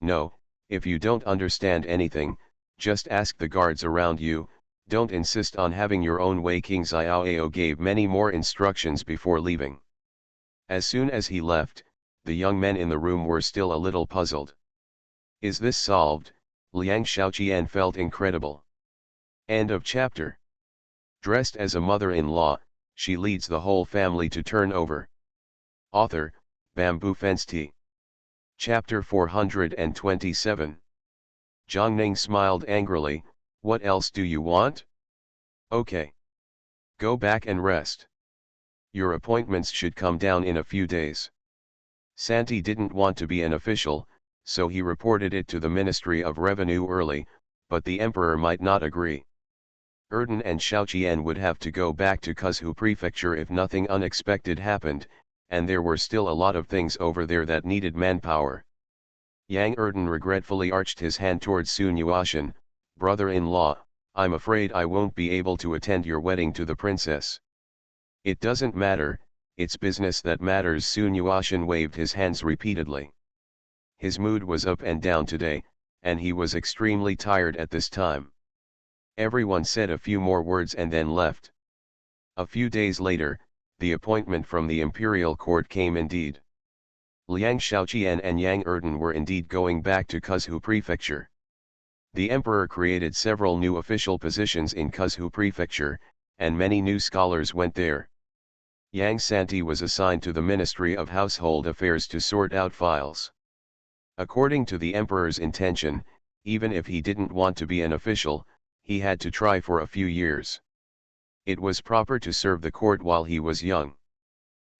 Speaker 1: No, if you don't understand anything, just ask the guards around you, don't insist on having your own way. King Xiaoao gave many more instructions before leaving. As soon as he left, the young men in the room were still a little puzzled. Is this solved? Liang Xiaoqian felt incredible. End of chapter. Dressed as a mother-in-law, she leads the whole family to turn over. Author, Bamboo Fence Tea. Chapter 427. Jiangning smiled angrily, what else do you want? Okay. Go back and rest. Your appointments should come down in a few days. Santi didn't want to be an official, so he reported it to the Ministry of Revenue early, but the emperor might not agree. Erden and Xiaoqian would have to go back to Kuzhu Prefecture if nothing unexpected happened, and there were still a lot of things over there that needed manpower. Yang Erden regretfully arched his hand towards Sun Yuashan, brother-in-law, I'm afraid I won't be able to attend your wedding to the princess. It doesn't matter, it's business that matters. Sun Yuashan waved his hands repeatedly. His mood was up and down today, and he was extremely tired at this time. Everyone said a few more words and then left. A few days later, the appointment from the imperial court came indeed. Liang Xiaoqian and Yang Erden were indeed going back to Kuzhu Prefecture. The emperor created several new official positions in Kuzhu Prefecture, and many new scholars went there. Yang Santi was assigned to the Ministry of Household Affairs to sort out files. According to the emperor's intention, even if he didn't want to be an official, he had to try for a few years. It was proper to serve the court while he was young.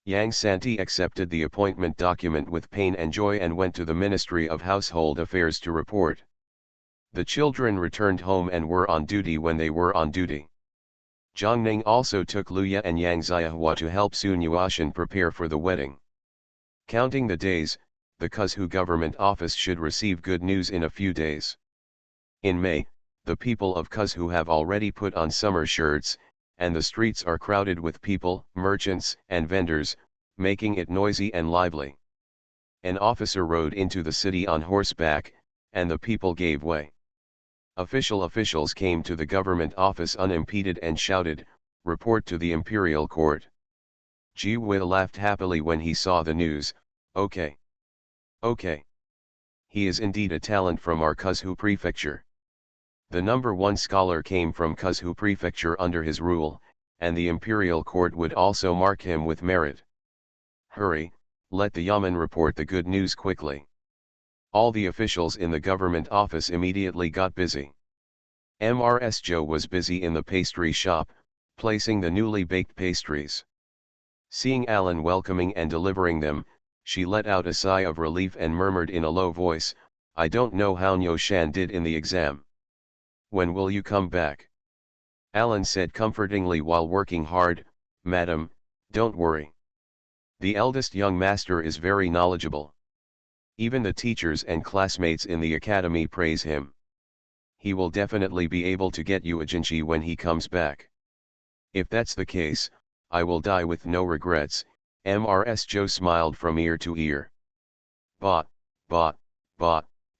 Speaker 1: Yang Santi accepted the appointment document with pain and joy and went to the Ministry of Household Affairs to report. The children returned home and were on duty when they were on duty. Zhang also took Luya and Yang Xiahua to help Sun Yuashan prepare for the wedding. Counting the days, the Kuzhu government office should receive good news in a few days. In May, the people of Kuzhu have already put on summer shirts, and the streets are crowded with people, merchants, and vendors, making it noisy and lively. An officer rode into the city on horseback, and the people gave way. Officials came to the government office unimpeded and shouted, "Report to the imperial court." Ji Wei laughed happily when he saw the news. Okay. He is indeed a talent from our Kuzhu prefecture. The number one scholar came from Kuzhu prefecture under his rule, and the imperial court would also mark him with merit. Hurry, let the Yamen report the good news quickly. All the officials in the government office immediately got busy. Mrs. Zhou was busy in the pastry shop, placing the newly baked pastries. Seeing Alan welcoming and delivering them, she let out a sigh of relief and murmured in a low voice, "I don't know how Nyo Shan did in the exam. When will you come back?" Alan said comfortingly while working hard, "Madam, don't worry. The eldest young master is very knowledgeable. Even the teachers and classmates in the academy praise him. He will definitely be able to get you a jinchi when he comes back. If that's the case, I will die with no regrets." Mrs. Zhou smiled from ear to ear. But,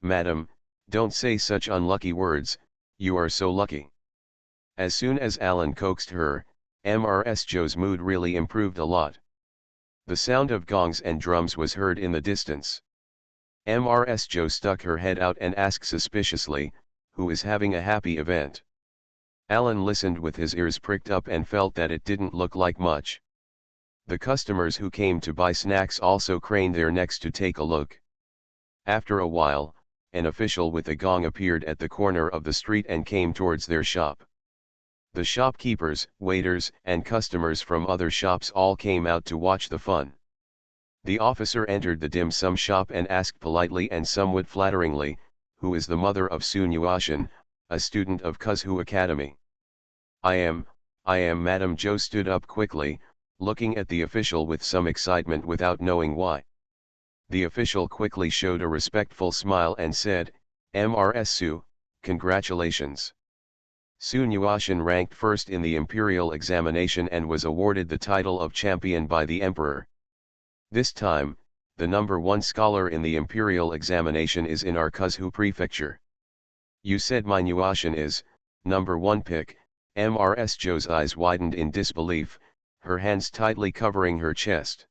Speaker 1: madam, don't say such unlucky words, you are so lucky." As soon as Alan coaxed her, Mrs. Zhou's mood really improved a lot. The sound of gongs and drums was heard in the distance. Mrs. Zhou stuck her head out and asked suspiciously, "Who is having a happy event?" Alan listened with his ears pricked up and felt that it didn't look like much. The customers who came to buy snacks also craned their necks to take a look. After a while, an official with a gong appeared at the corner of the street and came towards their shop. The shopkeepers, waiters, and customers from other shops all came out to watch the fun. The officer entered the dim sum shop and asked politely and somewhat flatteringly, "Who is the mother of Sun Yuashan, a student of Kuzhu Academy?" I am, Madam Zhou stood up quickly, looking at the official with some excitement without knowing why. The official quickly showed a respectful smile and said, "Mrs. Su, congratulations. Sun Yuashan ranked first in the imperial examination and was awarded the title of champion by the emperor. This time, the number one scholar in the imperial examination is in our Kuzhu prefecture. You said my Yuashan is, number one pick." Mrs. Zhou's eyes widened in disbelief, her hands tightly covering her chest.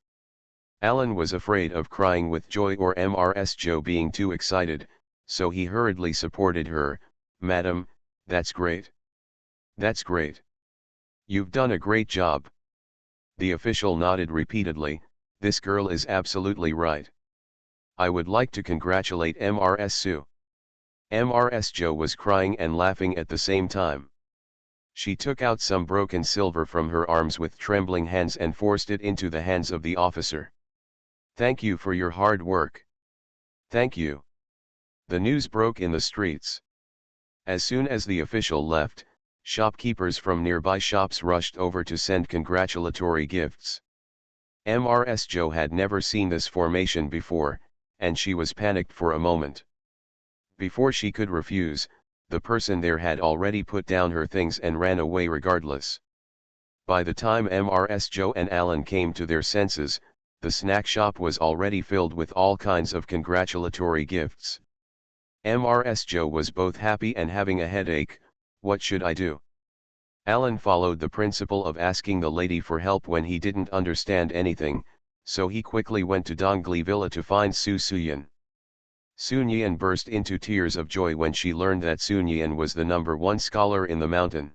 Speaker 1: Alan was afraid of crying with joy or Mrs. Zhou being too excited, so he hurriedly supported her, "Madam, that's great. That's great. You've done a great job." The official nodded repeatedly, "This girl is absolutely right. I would like to congratulate Mrs. Su." Mrs. Zhou was crying and laughing at the same time. She took out some broken silver from her arms with trembling hands and forced it into the hands of the officer. "Thank you for your hard work. Thank you." The news broke in the streets. As soon as the official left, shopkeepers from nearby shops rushed over to send congratulatory gifts. Mrs. Zhou had never seen this formation before, and she was panicked for a moment. Before she could refuse, the person there had already put down her things and ran away regardless. By the time Mrs. Zhou and Alan came to their senses, the snack shop was already filled with all kinds of congratulatory gifts. Mrs. Zhou was both happy and having a headache. What should I do? Alan followed the principle of asking the lady for help when he didn't understand anything, so he quickly went to Dongli Villa to find Su Suyan. Sun Yan burst into tears of joy when she learned that Sun Yan was the number one scholar in the mountain.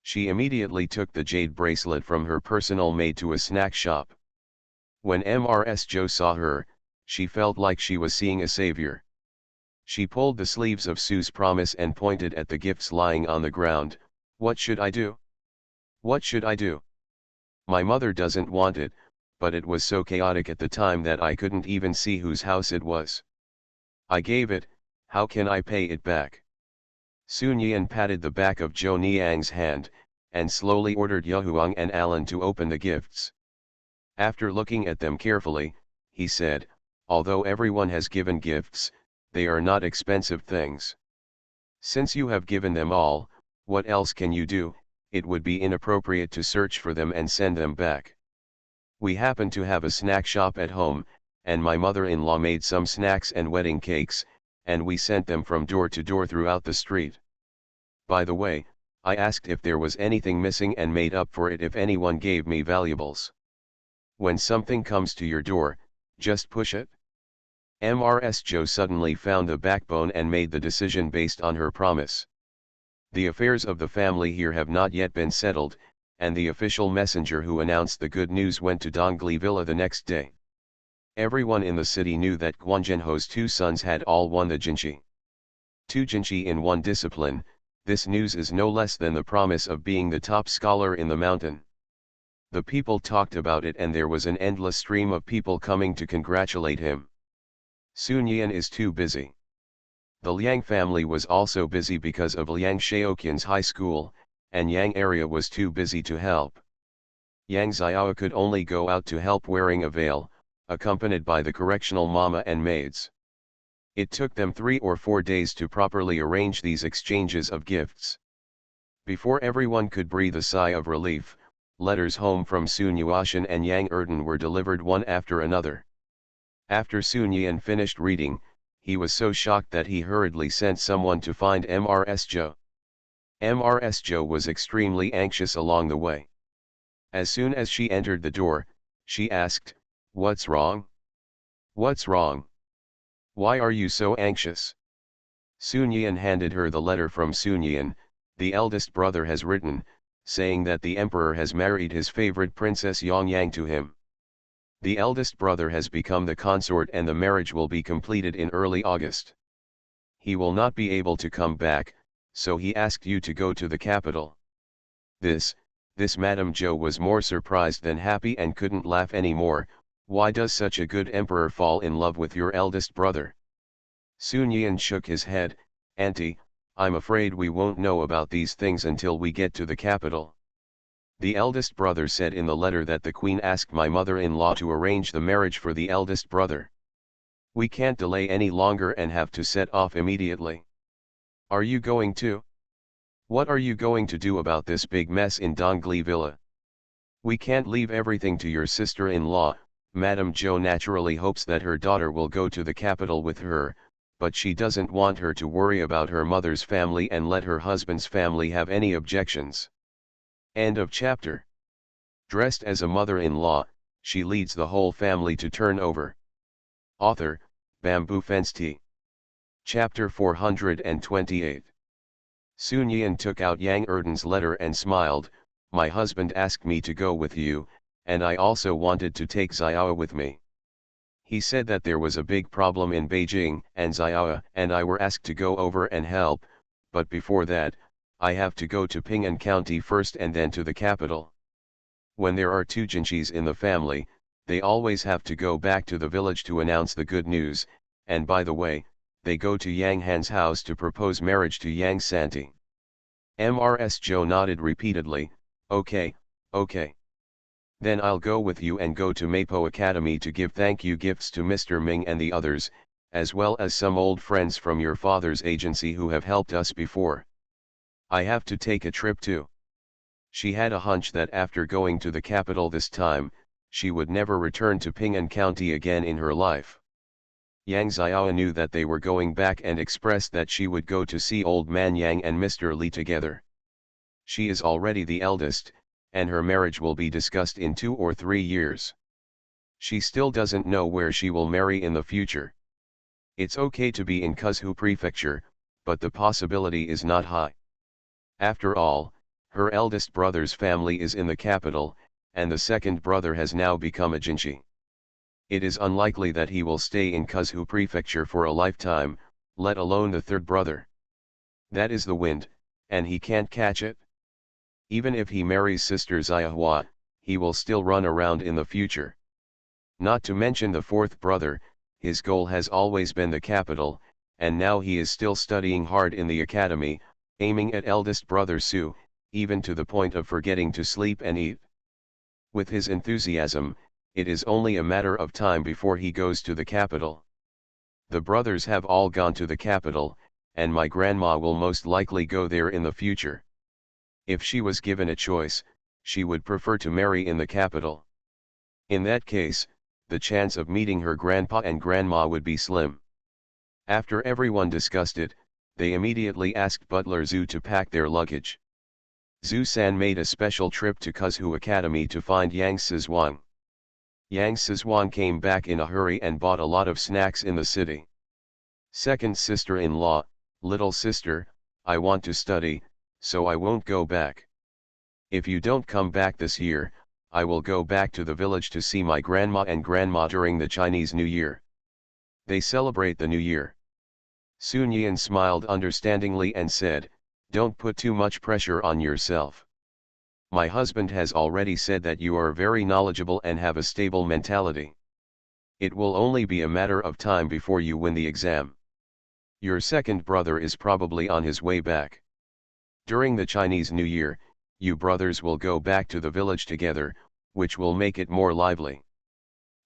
Speaker 1: She immediately took the jade bracelet from her personal maid to a snack shop. When Mrs. Zhou saw her, she felt like she was seeing a savior. She pulled the sleeves of Su's promise and pointed at the gifts lying on the ground. "What should I do? What should I do? My mother doesn't want it, but it was so chaotic at the time that I couldn't even see whose house it was. I gave it, how can I pay it back?" Sun Yan patted the back of Zhou Niang's hand, and slowly ordered Yahuang and Alan to open the gifts. After looking at them carefully, he said, although everyone has given gifts, they are not expensive things. Since you have given them all, what else can you do? It would be inappropriate to search for them and send them back. We happen to have a snack shop at home, and my mother-in-law made some snacks and wedding cakes, and we sent them from door to door throughout the street. By the way, I asked if there was anything missing and made up for it if anyone gave me valuables. When something comes to your door, just push it. Mrs. Zhou suddenly found the backbone and made the decision based on her promise. The affairs of the family here have not yet been settled, and the official messenger who announced the good news went to Dongli Villa the next day. Everyone in the city knew that Guan Zhenho's two sons had all won the Jinshi. Two Jinshi in one discipline. This news is no less than the promise of being the top scholar in the mountain. The people talked about it and there was an endless stream of people coming to congratulate him. Sun Yan is too busy. The Liang family was also busy because of Liang Shaoqian's high school, and Yang area was too busy to help. Yang Xiao could only go out to help wearing a veil, accompanied by the correctional mama and maids. It took them 3 or 4 days to properly arrange these exchanges of gifts. Before everyone could breathe a sigh of relief, letters home from Sun Yuashan and Yang Erden were delivered one after another. After Sun Yan finished reading, he was so shocked that he hurriedly sent someone to find Mrs. Zhou. Mrs. Zhou was extremely anxious along the way. As soon as she entered the door, she asked, "What's wrong? What's wrong? Why are you so anxious?" Sun Yan handed her the letter from Sun Yan. The eldest brother has written, saying that the emperor has married his favorite princess Yang to him. The eldest brother has become the consort and the marriage will be completed in early August. He will not be able to come back, so he asked you to go to the capital. This Madame Zhou was more surprised than happy and couldn't laugh anymore. Why does such a good emperor fall in love with your eldest brother? Sun Yan shook his head. Auntie, I'm afraid we won't know about these things until we get to the capital. The eldest brother said in the letter that the queen asked my mother-in-law to arrange the marriage for the eldest brother. We can't delay any longer and have to set off immediately. Are you going to? What are you going to do about this big mess in Dongli Villa? We can't leave everything to your sister-in-law. Madame Zhou naturally hopes that her daughter will go to the capital with her, but she doesn't want her to worry about her mother's family and let her husband's family have any objections. End of chapter. Dressed as a mother-in-law, she leads the whole family to turn over. Author, Bamboo Fence Tea. Chapter 428. Sun Yan took out Yang Erden's letter and smiled. My husband asked me to go with you, and I also wanted to take Xiao with me. He said that there was a big problem in Beijing, and Xiao and I were asked to go over and help, but before that, I have to go to Ping'an County first and then to the capital. When there are two Jinshis in the family, they always have to go back to the village to announce the good news, and by the way, they go to Yang Han's house to propose marriage to Yang Santi. Mrs. Zhou nodded repeatedly, okay. Then I'll go with you and go to Mapo Academy to give thank you gifts to Mr. Ming and the others, as well as some old friends from your father's agency who have helped us before. I have to take a trip too. She had a hunch that after going to the capital this time, she would never return to Ping'an County again in her life. Yang Xiao knew that they were going back and expressed that she would go to see Old Man Yang and Mr. Li together. She is already the eldest, and her marriage will be discussed in 2 or 3 years. She still doesn't know where she will marry in the future. It's okay to be in Kuzhou Prefecture, but the possibility is not high. After all, her eldest brother's family is in the capital, and the second brother has now become a Jinshi. It is unlikely that he will stay in Kuzhou Prefecture for a lifetime, let alone the third brother. That is the wind, and he can't catch it. Even if he marries Sister Xiahua, he will still run around in the future. Not to mention the fourth brother, his goal has always been the capital, and now he is still studying hard in the academy. aiming at eldest brother Su, even to the point of forgetting to sleep and eat. With his enthusiasm, it is only a matter of time before he goes to the capital. The brothers have all gone to the capital, and my grandma will most likely go there in the future. If she was given a choice, she would prefer to marry in the capital. In that case, the chance of meeting her grandpa and grandma would be slim. After everyone discussed it, they immediately asked Butler Zhu to pack their luggage. Zhu-san made a special trip to Kuzhu Academy to find Yang Sizhuang. Yang Sizhuang came back in a hurry and bought a lot of snacks in the city. Second sister-in-law, little sister, I want to study, so I won't go back. If you don't come back this year, I will go back to the village to see my grandma and grandma during the Chinese New Year. They celebrate the New Year. Sun Yian smiled understandingly and said, don't put too much pressure on yourself. My husband has already said that you are very knowledgeable and have a stable mentality. It will only be a matter of time before you win the exam. Your second brother is probably on his way back. During the Chinese New Year, you brothers will go back to the village together, which will make it more lively.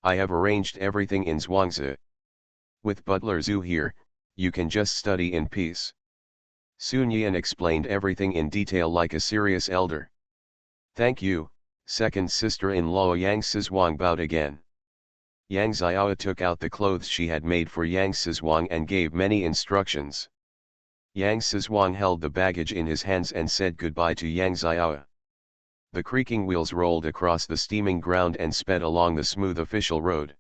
Speaker 1: I have arranged everything in Zhuangzi. With Butler Zhu here, you can just study in peace. Sun Yian explained everything in detail like a serious elder. Thank you, second sister-in-law. Yang Sizhuang bowed again. Yang Xiao took out the clothes she had made for Yang Sizhuang and gave many instructions. Yang Sizhuang held the baggage in his hands and said goodbye to Yang Xiao. The creaking wheels rolled across the steaming ground and sped along the smooth official road.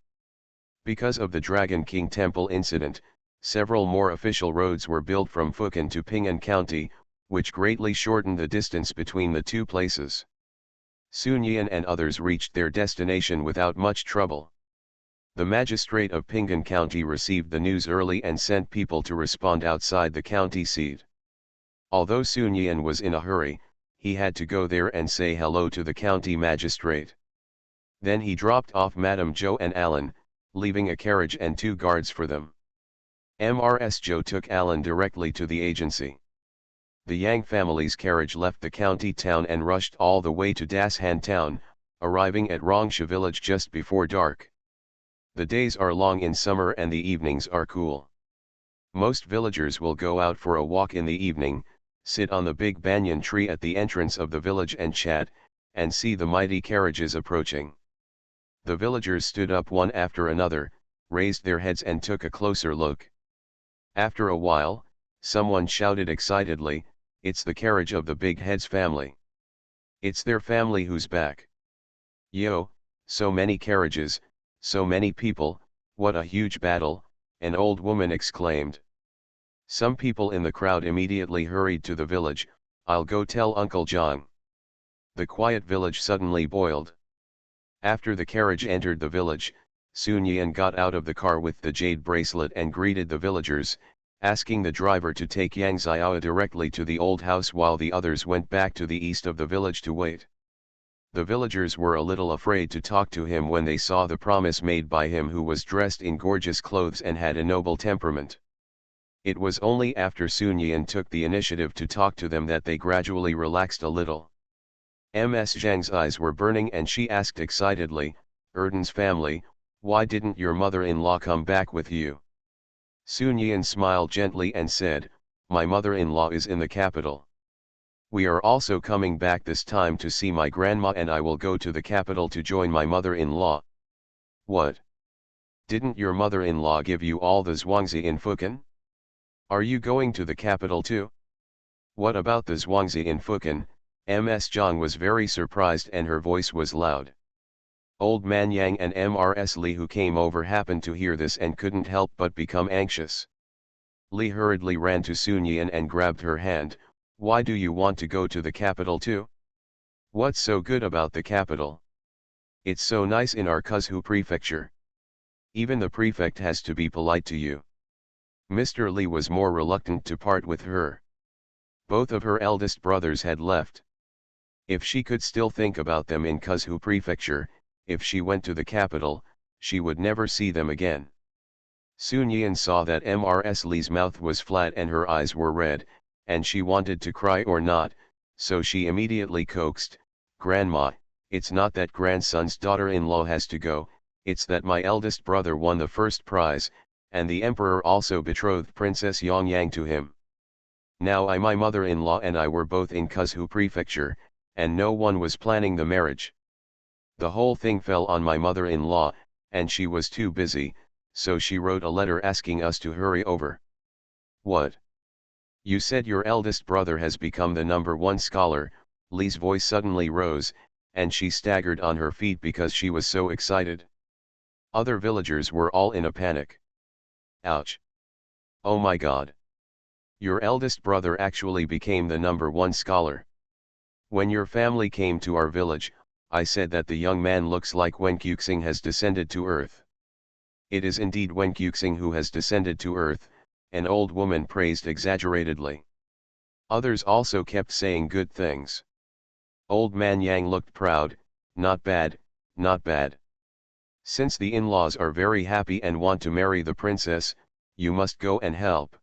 Speaker 1: Because of the Dragon King Temple incident, several more official roads were built from Fukan to Ping'an County, which greatly shortened the distance between the two places. Sun Yian and others reached their destination without much trouble. The magistrate of Ping'an County received the news early and sent people to respond outside the county seat. Although Sun Yian was in a hurry, he had to go there and say hello to the county magistrate. Then he dropped off Madame Zhou and Alan, leaving a carriage and 2 guards for them. Mrs. Zhou took Alan directly to the agency. The Yang family's carriage left the county town and rushed all the way to Dashan town, arriving at Rongsha village just before dark. The days are long in summer and the evenings are cool. Most villagers will go out for a walk in the evening, sit on the big banyan tree at the entrance of the village and chat, and see the mighty carriages approaching. The villagers stood up one after another, raised their heads and took a closer look. After a while, someone shouted excitedly, "It's the carriage of the Big Heads family. It's their family who's back. Yo, so many carriages, so many people, what a huge battle," an old woman exclaimed. Some people in the crowd immediately hurried to the village. "I'll go tell Uncle John." The quiet village suddenly boiled. After the carriage entered the village, Sun Yian got out of the car with the jade bracelet and greeted the villagers, asking the driver to take Yang Xiao directly to the old house while the others went back to the east of the village to wait. The villagers were a little afraid to talk to him when they saw the promise made by him, who was dressed in gorgeous clothes and had a noble temperament. It was only after Sun Yian took the initiative to talk to them that they gradually relaxed a little. Ms. Zhang's eyes were burning and she asked excitedly, "Erden's family, why didn't your mother-in-law come back with you?" Sun Yian smiled gently and said, "My mother-in-law is in the capital. We are also coming back this time to see my grandma, and I will go to the capital to join my mother-in-law." "What? Didn't your mother-in-law give you all the Zhuangzi in Fukan? Are you going to the capital too? What about the Zhuangzi in Fukan?" Ms. Zhang was very surprised and her voice was loud. Old Man Yang and Mrs. Li, who came over, happened to hear this and couldn't help but become anxious. Li hurriedly ran to Sun Yian and grabbed her hand. "Why do you want to go to the capital too? What's so good about the capital? It's so nice in our Kuzhu prefecture. Even the prefect has to be polite to you." Mr. Li was more reluctant to part with her. Both of her eldest brothers had left. If she could still think about them in Kuzhu prefecture, if she went to the capital, she would never see them again. Sun Yian saw that Mrs. Li's mouth was flat and her eyes were red, and she wanted to cry or not, so she immediately coaxed, "Grandma, it's not that grandson's daughter-in-law has to go, it's that my eldest brother won the first prize, and the emperor also betrothed Princess Yongyang to him. Now my mother-in-law and I were both in Kuzhu Prefecture, and no one was planning the marriage. The whole thing fell on my mother-in-law, and she was too busy, so she wrote a letter asking us to hurry over." "What? You said your eldest brother has become the #1 scholar," Li's voice suddenly rose, and she staggered on her feet because she was so excited. Other villagers were all in a panic. "Ouch! Oh my God! Your eldest brother actually became the #1 scholar. When your family came to our village, I said that the young man looks like Wen Kuxing has descended to earth." "It is indeed Wen Kuxing who has descended to earth," an old woman praised exaggeratedly. Others also kept saying good things. Old man Yang looked proud. "Not bad, not bad. Since the in-laws are very happy and want to marry the princess, you must go and help.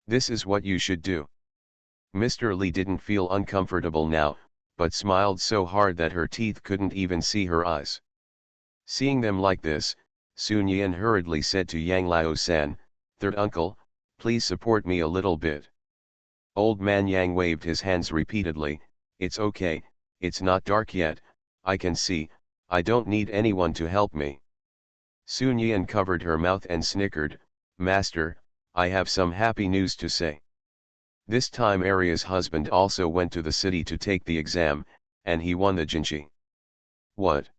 Speaker 1: This is what you should do." Mr. Li didn't feel uncomfortable now, but smiled so hard that her teeth couldn't even see her eyes. Seeing them like this, Sun Yan hurriedly said to Yang Lao-san, "Third uncle, please support me a little bit." Old man Yang waved his hands repeatedly. "It's okay, it's not dark yet, I can see, I don't need anyone to help me." Sun Yan covered her mouth and snickered, "Master, I have some happy news to say." This time Arya's husband also went to the city to take the exam, and he won the Jinchi. "What?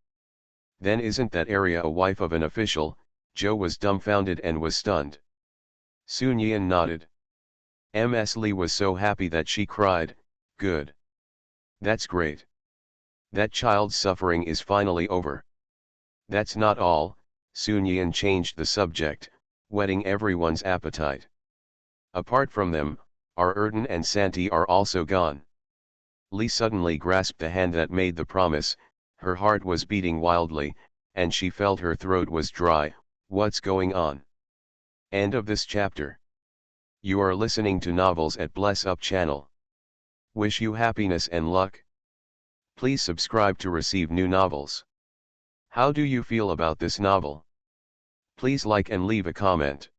Speaker 1: Then isn't that Arya a wife of an official?" Zhou was dumbfounded and was stunned. Sun Yan nodded. Ms. Li was so happy that she cried, "Good. That's great. That child's suffering is finally over." "That's not all," Sun Yan changed the subject, whetting everyone's appetite. "Apart from them, our Erden and Santi are also gone." Li suddenly grasped the hand that made the promise, her heart was beating wildly, and she felt her throat was dry. What's going on? End of this chapter. You are listening to Novels at Bless Up channel. Wish you happiness and luck. Please subscribe to receive new novels. How do you feel about this novel? Please like and leave a comment.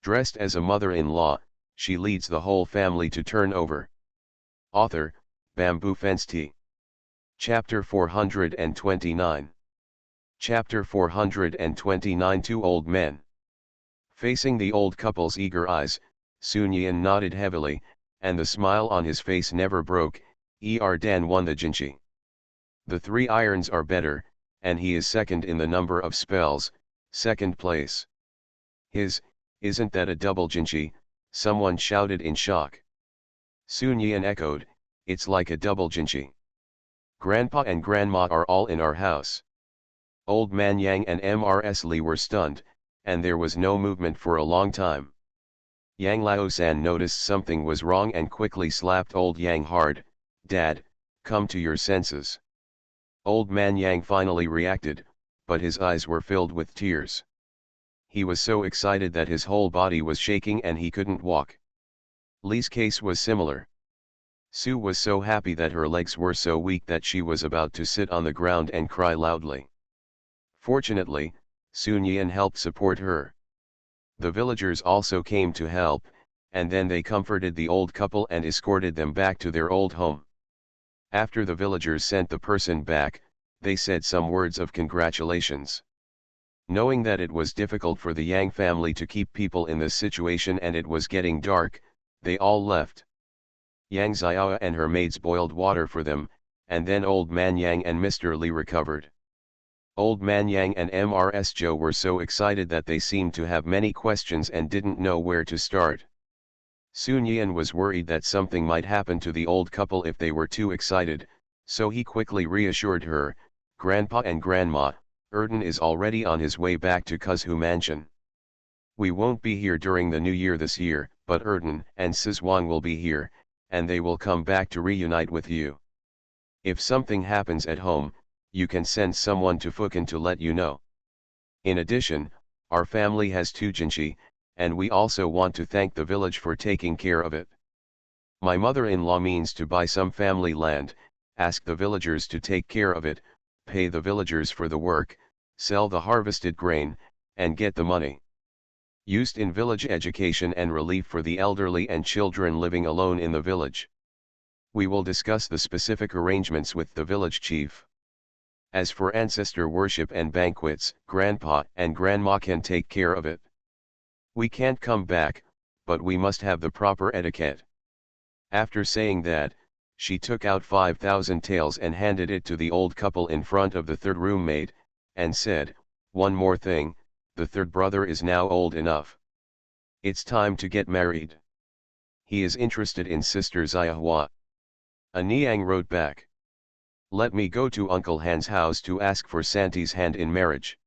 Speaker 1: Dressed as a mother-in-law, she leads the whole family to turn over. Author, Bamboo Fence Tea. Chapter 429. Chapter 429. Two old men. Facing the old couple's eager eyes, Sun Yan nodded heavily, and the smile on his face never broke. Dan won the Jinchi. The 3 irons are better, and he is second in the number of spells, second place. Isn't that a double Jinchi? Someone shouted in shock. Sun Yan echoed, "It's like a double Jinchi. Grandpa and Grandma are all in our house." Old man Yang and Ms. Li were stunned, and there was no movement for a long time. Yang Lao-san noticed something was wrong and quickly slapped old Yang hard. "Dad, come to your senses." Old man Yang finally reacted, but his eyes were filled with tears. He was so excited that his whole body was shaking and he couldn't walk. Li's case was similar. Sue was so happy that her legs were so weak that she was about to sit on the ground and cry loudly. Fortunately, Sun Yan helped support her. The villagers also came to help, and then they comforted the old couple and escorted them back to their old home. After the villagers sent the person back, they said some words of congratulations. Knowing that it was difficult for the Yang family to keep people in this situation and it was getting dark, they all left. Yang Xiao and her maids boiled water for them, and then Old Man Yang and Mr. Li recovered. Old Man Yang and Ms. Zhou were so excited that they seemed to have many questions and didn't know where to start. Sun Yan was worried that something might happen to the old couple if they were too excited, so he quickly reassured her, "Grandpa and Grandma, Erden is already on his way back to Kuzhu Mansion. We won't be here during the new year this year, but Erden and Sizhuang will be here, and they will come back to reunite with you. If something happens at home, you can send someone to Fukan to let you know. In addition, our family has 2 Jinchi, and we also want to thank the village for taking care of it." My mother-in-law means to buy some family land, ask the villagers to take care of it, pay the villagers for the work, sell the harvested grain, and get the money used in village education and relief for the elderly and children living alone in the village. We will discuss the specific arrangements with the village chief. As for ancestor worship and banquets, grandpa and grandma can take care of it. We can't come back, but we must have the proper etiquette. After saying that, she took out 5,000 taels and handed it to the old couple in front of the third roommate, and said, "One more thing, the third brother is now old enough. It's time to get married. He is interested in Sister Xiahua." A Niang wrote back, "Let me go to Uncle Han's house to ask for Santi's hand in marriage."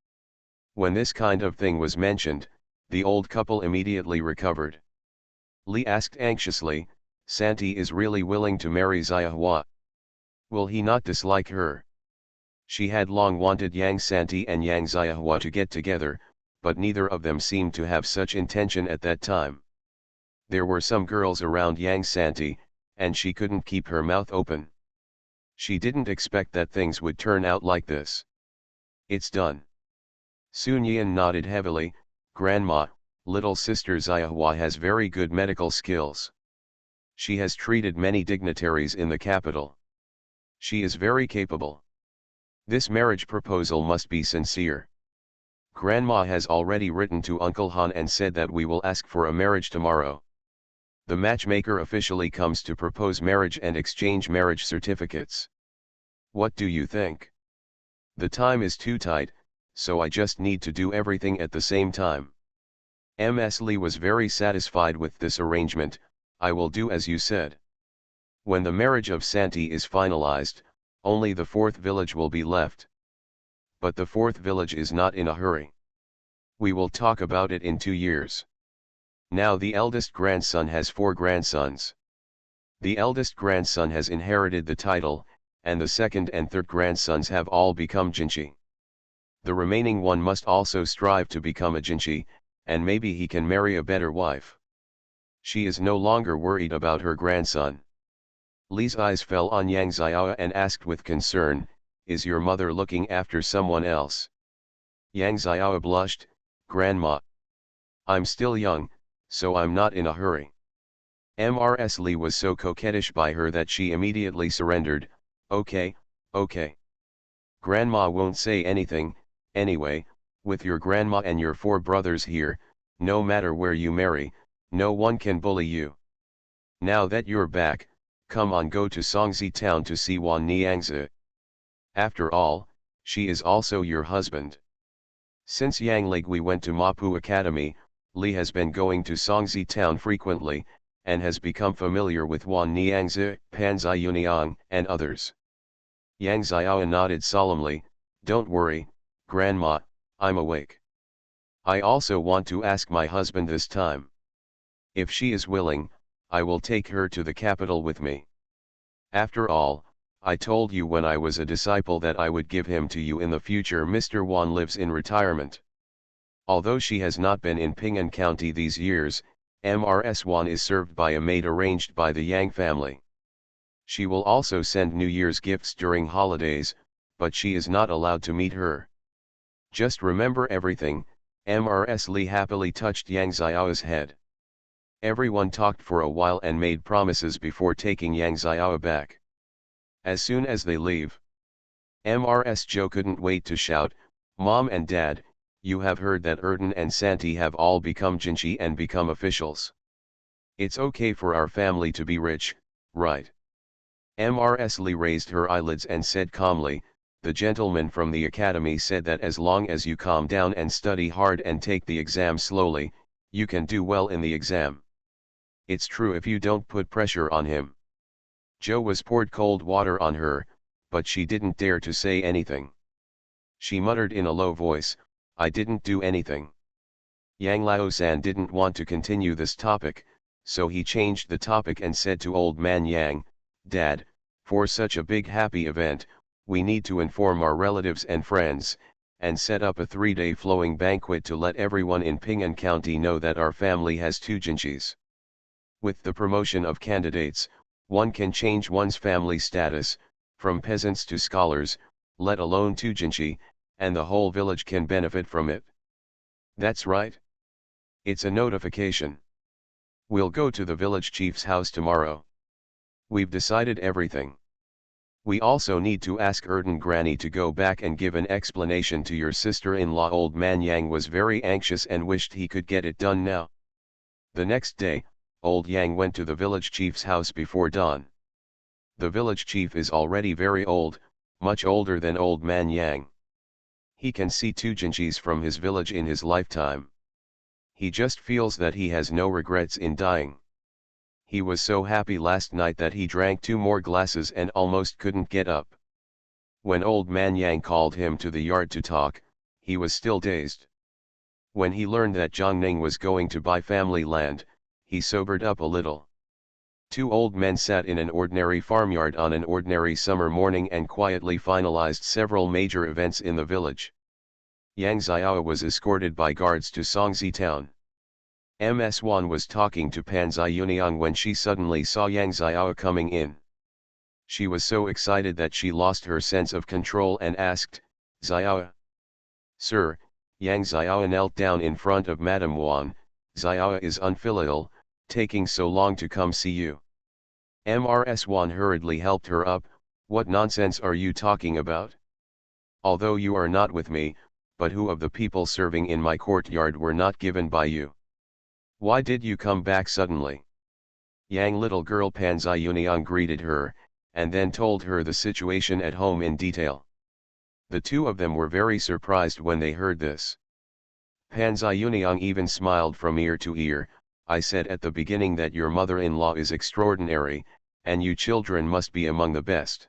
Speaker 1: When this kind of thing was mentioned, the old couple immediately recovered. Li asked anxiously, "Santi is really willing to marry Xiahua? Will he not dislike her?" She had long wanted Yang Santi and Yang Xiahua to get together, but neither of them seemed to have such intention at that time. There were some girls around Yang Santi, and she couldn't keep her mouth open. She didn't expect that things would turn out like this. "It's done." Sun Yan nodded heavily. "Grandma, little sister Xiahua has very good medical skills. She has treated many dignitaries in the capital. She is very capable. This marriage proposal must be sincere. Grandma has already written to Uncle Han and said that we will ask for a marriage tomorrow. The matchmaker officially comes to propose marriage and exchange marriage certificates. What do you think? The time is too tight, so I just need to do everything at the same time." Ms. Li was very satisfied with this arrangement. "I will do as you said. When the marriage of Santi is finalized, only the fourth village will be left. But the fourth village is not in a hurry. We will talk about it in 2 years. Now the eldest grandson has 4 grandsons. The eldest grandson has inherited the title, and the second and third grandsons have all become jinchi. The remaining one must also strive to become a jinchi, and maybe he can marry a better wife." She is no longer worried about her grandson. Li's eyes fell on Yang Xiao and asked with concern, "Is your mother looking after someone else?" Yang Xiao blushed, "Grandma. I'm still young, so I'm not in a hurry." Ms. Li was so coquettish by her that she immediately surrendered. Okay. Grandma won't say anything, anyway, with your grandma and your 4 brothers here, no matter where you marry, no one can bully you. Now that you're back, come on, go to Songzi town to see Wan Niangzi. After all, she is also your husband. Since Yang Ligui went to Mapu Academy, Li has been going to Songzi town frequently, and has become familiar with Wan Niangzi, Pan Ziyuniang, and others. Yang Xiao nodded solemnly. "Don't worry, Grandma, I'm awake. I also want to ask my husband this time. If she is willing, I will take her to the capital with me. After all, I told you when I was a disciple that I would give him to you in the future." Mr. Wan lives in retirement. Although she has not been in Ping'an County these years, Ms. Wan is served by a maid arranged by the Yang family. She will also send New Year's gifts during holidays, but she is not allowed to meet her. "Just remember everything." Ms. Li happily touched Yang Xiao's head. Everyone talked for a while and made promises before taking Yang Xiao back. As soon as they leave, Ms. Joe couldn't wait to shout, "Mom and Dad, you have heard that Erden and Santi have all become jinchi and become officials. It's okay for our family to be rich, right?" Ms. Li raised her eyelids and said calmly, "The gentleman from the academy said that as long as you calm down and study hard and take the exam slowly, you can do well in the exam. It's true if you don't put pressure on him." Joe was poured cold water on her, but she didn't dare to say anything. She muttered in a low voice, "I didn't do anything." Yang Lao-san didn't want to continue this topic, so he changed the topic and said to Old Man Yang, "Dad, for such a big happy event, we need to inform our relatives and friends, and set up a 3-day flowing banquet to let everyone in Ping'an County know that our family has 2 jinchis. With the promotion of candidates, one can change one's family status, from peasants to scholars, let alone Tujinchi, and the whole village can benefit from it. That's right. It's a notification. We'll go to the village chief's house tomorrow. We've decided everything. We also need to ask Erden Granny to go back and give an explanation to your sister-in-law. Old man Yang was very anxious and wished he could get it done now. The next day, Old Yang went to the village chief's house before dawn. The village chief is already very old, much older than Old man Yang. He can see two Jinchis from his village in his lifetime. He just feels that he has no regrets in dying. He was so happy last night that he drank 2 more glasses and almost couldn't get up. When Old man Yang called him to the yard to talk, he was still dazed. When he learned that Zhang Ning was going to buy family land, he sobered up a little. 2 old men sat in an ordinary farmyard on an ordinary summer morning and quietly finalized several major events in the village. Yang Xiao was escorted by guards to Songzi town. Ms. Wan was talking to Pan Ziyuniang when she suddenly saw Yang Xiao coming in. She was so excited that she lost her sense of control and asked, "Xiao." "Sir." Yang Xiao knelt down in front of Madame Wan. "Xiao is unfilial, taking so long to come see you." Ms. Wan hurriedly helped her up. "What nonsense are you talking about? Although you are not with me, but who of the people serving in my courtyard were not given by you? Why did you come back suddenly?" Yang little girl Pan Ziyuniang greeted her, and then told her the situation at home in detail. The 2 of them were very surprised when they heard this. Pan Ziyuniang even smiled from ear to ear. "I said at the beginning that your mother-in-law is extraordinary, and you children must be among the best.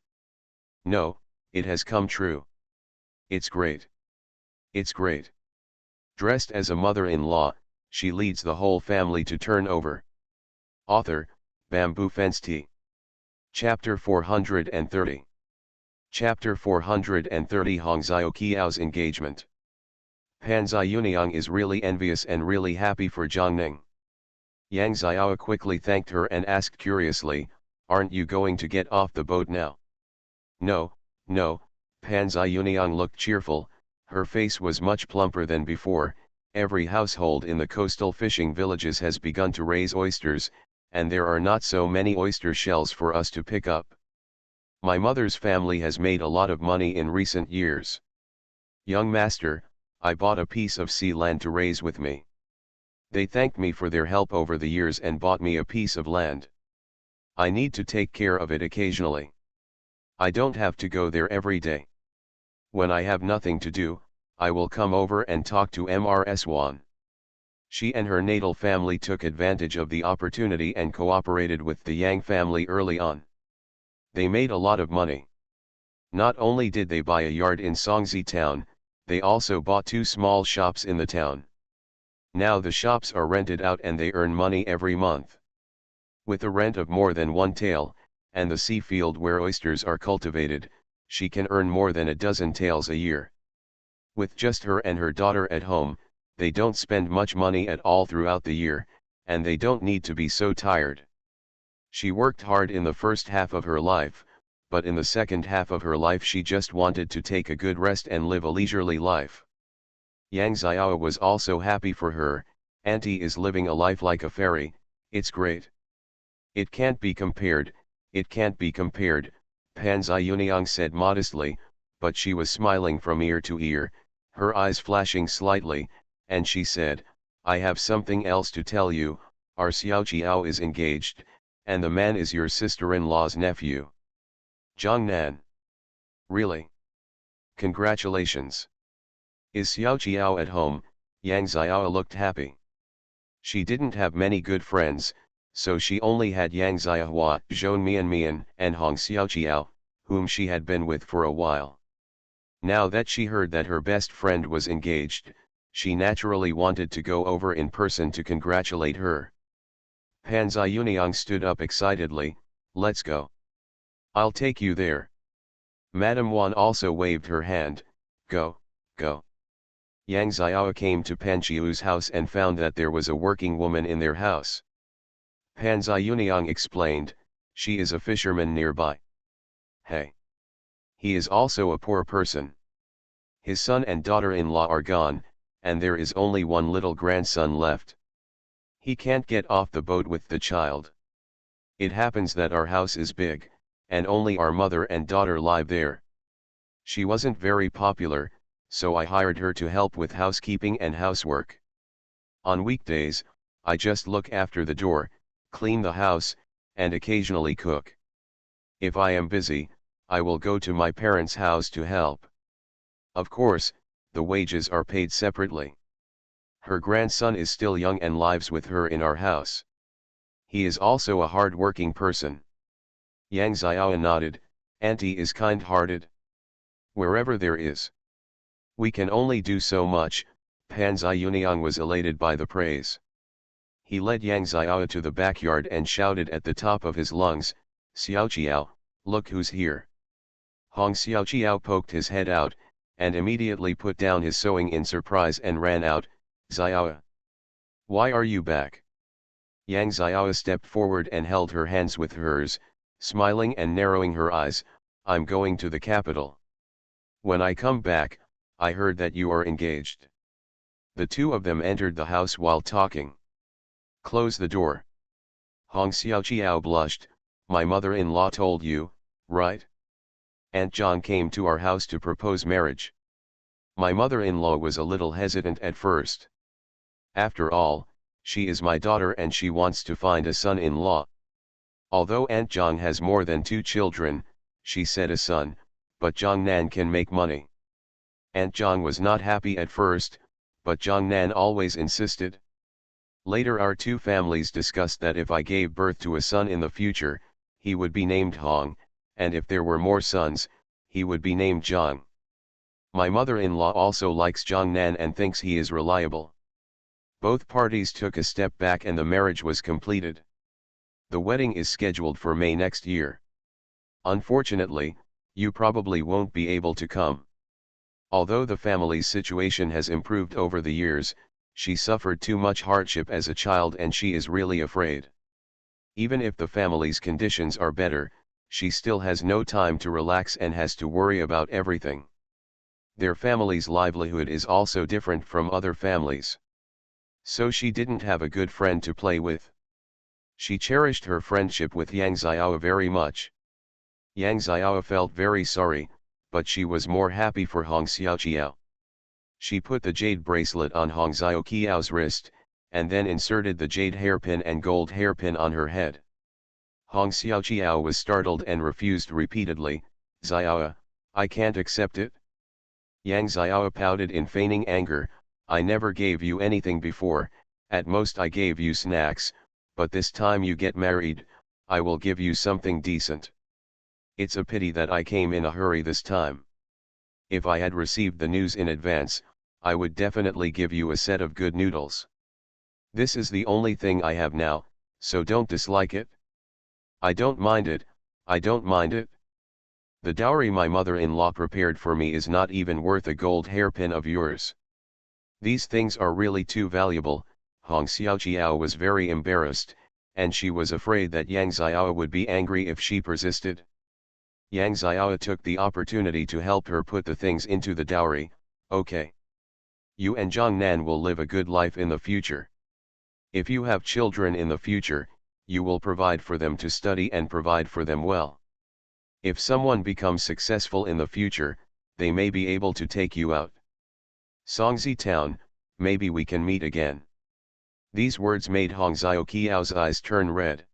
Speaker 1: No, it has come true. It's great. It's great. Dressed as a mother-in-law, she leads the whole family to turn over." Author, Bamboo Fence Tea. Chapter 430. Chapter 430 Hong Xiao Qiao's engagement. Pan Ziyuniang is really envious and really happy for Zhang Ning. Yang Xiao quickly thanked her and asked curiously, "Aren't you going to get off the boat now?" "No, no." Pan Ziyuniang looked cheerful. Her face was much plumper than before. Every household in the coastal fishing villages has begun to raise oysters, and there are not so many oyster shells for us to pick up. My mother's family has made a lot of money in recent years. Young master, I bought a piece of sea land to raise with me. They thanked me for their help over the years and bought me a piece of land. I need to take care of it occasionally. I don't have to go there every day. When I have nothing to do, I will come over and talk to Ms. Wan." She and her natal family took advantage of the opportunity and cooperated with the Yang family early on. They made a lot of money. Not only did they buy a yard in Songzi town, they also bought 2 small shops in the town. Now the shops are rented out and they earn money every month. With a rent of more than 1 tael, and the sea field where oysters are cultivated, she can earn more than a dozen taels a year. With just her and her daughter at home, they don't spend much money at all throughout the year, and they don't need to be so tired. She worked hard in the first half of her life, but in the second half of her life she just wanted to take a good rest and live a leisurely life. Yang Xiao was also happy for her. "Auntie is living a life like a fairy, it's great. It can't be compared, it can't be compared," Pan Ziyuniang said modestly, but she was smiling from ear to ear, her eyes flashing slightly, and she said, "I have something else to tell you. Our Xiao Qiao is engaged, and the man is your sister-in-law's nephew. Zhang Nan." "Really? Congratulations. Is Xiao Qiao at home?" Yang Xiao looked happy. She didn't have many good friends, so she only had Yang Xiahua, Zhong Mian, and Hong Xiao Qiao, whom she had been with for a while. Now that she heard that her best friend was engaged, she naturally wanted to go over in person to congratulate her. Pan Ziyuniang stood up excitedly, "Let's go. I'll take you there." Madame Wan also waved her hand, "Go, go." Yang Xiao came to Pan Chiu's house and found that there was a working woman in their house. Pan Ziyuniang explained, she is a fisherman nearby. Hey. He is also a poor person. His son and daughter-in-law are gone, and there is only one little grandson left. He can't get off the boat with the child. It happens that our house is big, and only our mother and daughter live there. She wasn't very popular, so I hired her to help with housekeeping and housework. On weekdays, I just look after the door, clean the house, and occasionally cook. If I am busy, I will go to my parents' house to help. Of course, the wages are paid separately. Her grandson is still young and lives with her in our house. He is also a hard-working person. Yang Xiao nodded, Auntie is kind-hearted. Wherever there is. We can only do so much. Pan Ziyuniang was elated by the praise. He led Yang Xiao to the backyard and shouted at the top of his lungs, Xiaoqiao, look who's here. Hong Xiaoqiao poked his head out, and immediately put down his sewing in surprise and ran out, Xiao. Why are you back? Yang Xiao stepped forward and held her hands with hers, smiling and narrowing her eyes, I'm going to the capital. When I come back, I heard that you are engaged. The two of them entered the house while talking. Close the door. Hong Xiaoqiao blushed, my mother-in-law told you, right? Aunt Zhang came to our house to propose marriage. My mother-in-law was a little hesitant at first. After all, she is my daughter and she wants to find a son-in-law. Although Aunt Zhang has more than 2 children, she said a son, but Zhang Nan can make money. Aunt Zhang was not happy at first, but Zhang Nan always insisted. Later our two families discussed that if I gave birth to a son in the future, he would be named Hong, and if there were more sons, he would be named Zhang. My mother-in-law also likes Zhang Nan and thinks he is reliable. Both parties took a step back and the marriage was completed. The wedding is scheduled for May next year. Unfortunately, you probably won't be able to come. Although the family's situation has improved over the years, she suffered too much hardship as a child and she is really afraid. Even if the family's conditions are better, she still has no time to relax and has to worry about everything. Their family's livelihood is also different from other families. So she didn't have a good friend to play with. She cherished her friendship with Yang Xiao very much. Yang Xiao felt very sorry, but she was more happy for Hong Xiaoqiao. She put the jade bracelet on Hong Xiaoqiao's wrist, and then inserted the jade hairpin and gold hairpin on her head. Hong Xiaoqiao was startled and refused repeatedly, Xiao, I can't accept it. Yang Xiao pouted in feigning anger, I never gave you anything before, at most I gave you snacks, but this time you get married, I will give you something decent. It's a pity that I came in a hurry this time. If I had received the news in advance, I would definitely give you a set of good noodles. This is the only thing I have now, so don't dislike it. I don't mind it, I don't mind it. The dowry my mother-in-law prepared for me is not even worth a gold hairpin of yours. These things are really too valuable. Hong Xiaoqiao was very embarrassed, and she was afraid that Yang Xiao would be angry if she persisted. Yang Xiao took the opportunity to help her put the things into the dowry, okay. You and Zhang Nan will live a good life in the future. If you have children in the future, you will provide for them to study and provide for them well. If someone becomes successful in the future, they may be able to take you out. Songzi Town, maybe we can meet again. These words made Hong Xiaoqiao's eyes turn red.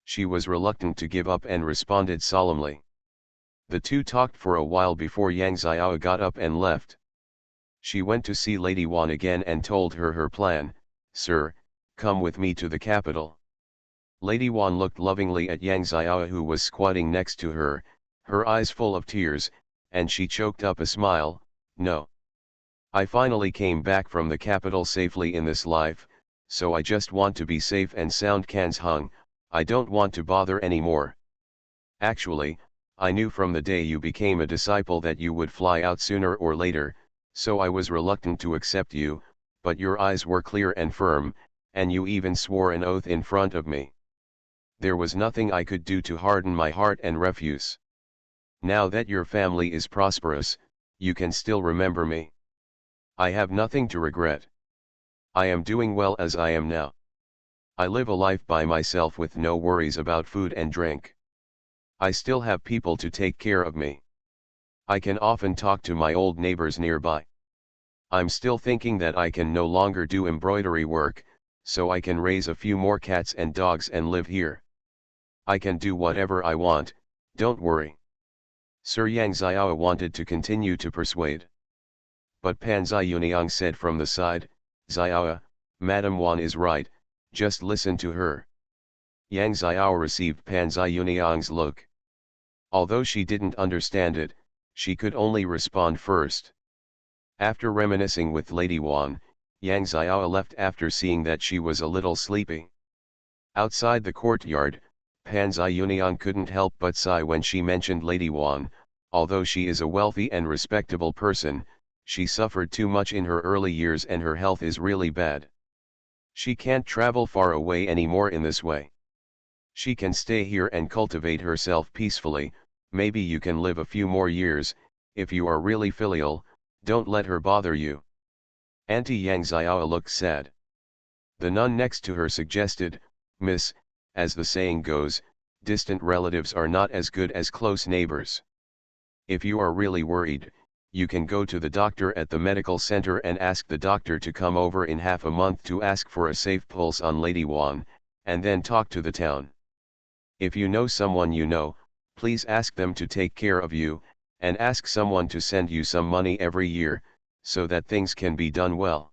Speaker 1: She was reluctant to give up and responded solemnly. The two talked for a while before Yang Xiao got up and left. She went to see Lady Wan again and told her plan, Sir, come with me to the capital. Lady Wan looked lovingly at Yang Xiao who was squatting next to her, her eyes full of tears, and she choked up a smile, no. I finally came back from the capital safely in this life, so I just want to be safe and sound. Cans hung, I don't want to bother anymore. Actually, I knew from the day you became a disciple that you would fly out sooner or later, so I was reluctant to accept you, but your eyes were clear and firm, and you even swore an oath in front of me. There was nothing I could do to harden my heart and refuse. Now that your family is prosperous, you can still remember me. I have nothing to regret. I am doing well as I am now. I live a life by myself with no worries about food and drink. I still have people to take care of me. I can often talk to my old neighbors nearby. I'm still thinking that I can no longer do embroidery work, so I can raise a few more cats and dogs and live here. I can do whatever I want, don't worry. Sir Yang Xiao wanted to continue to persuade. But Pan Ziyuniang said from the side, Xiao, Madame Wan is right, just listen to her. Yang Xiao received Pan Ziyuniang's look. Although she didn't understand it, she could only respond first. After reminiscing with Lady Wan, Yang Xiao left after seeing that she was a little sleepy. Outside the courtyard, Pan Ziyuniang couldn't help but sigh when she mentioned Lady Wan. Although she is a wealthy and respectable person, she suffered too much in her early years and her health is really bad. She can't travel far away anymore in this way. She can stay here and cultivate herself peacefully. Maybe you can live a few more years. If you are really filial, don't let her bother you. Auntie Yang Xiao looked sad. The nun next to her suggested, Miss, as the saying goes, distant relatives are not as good as close neighbors. If you are really worried, you can go to the doctor at the medical center and ask the doctor to come over in half a month to ask for a safe pulse on Lady Wan, and then talk to the town. If you know someone you know, please ask them to take care of you, and ask someone to send you some money every year, so that things can be done well.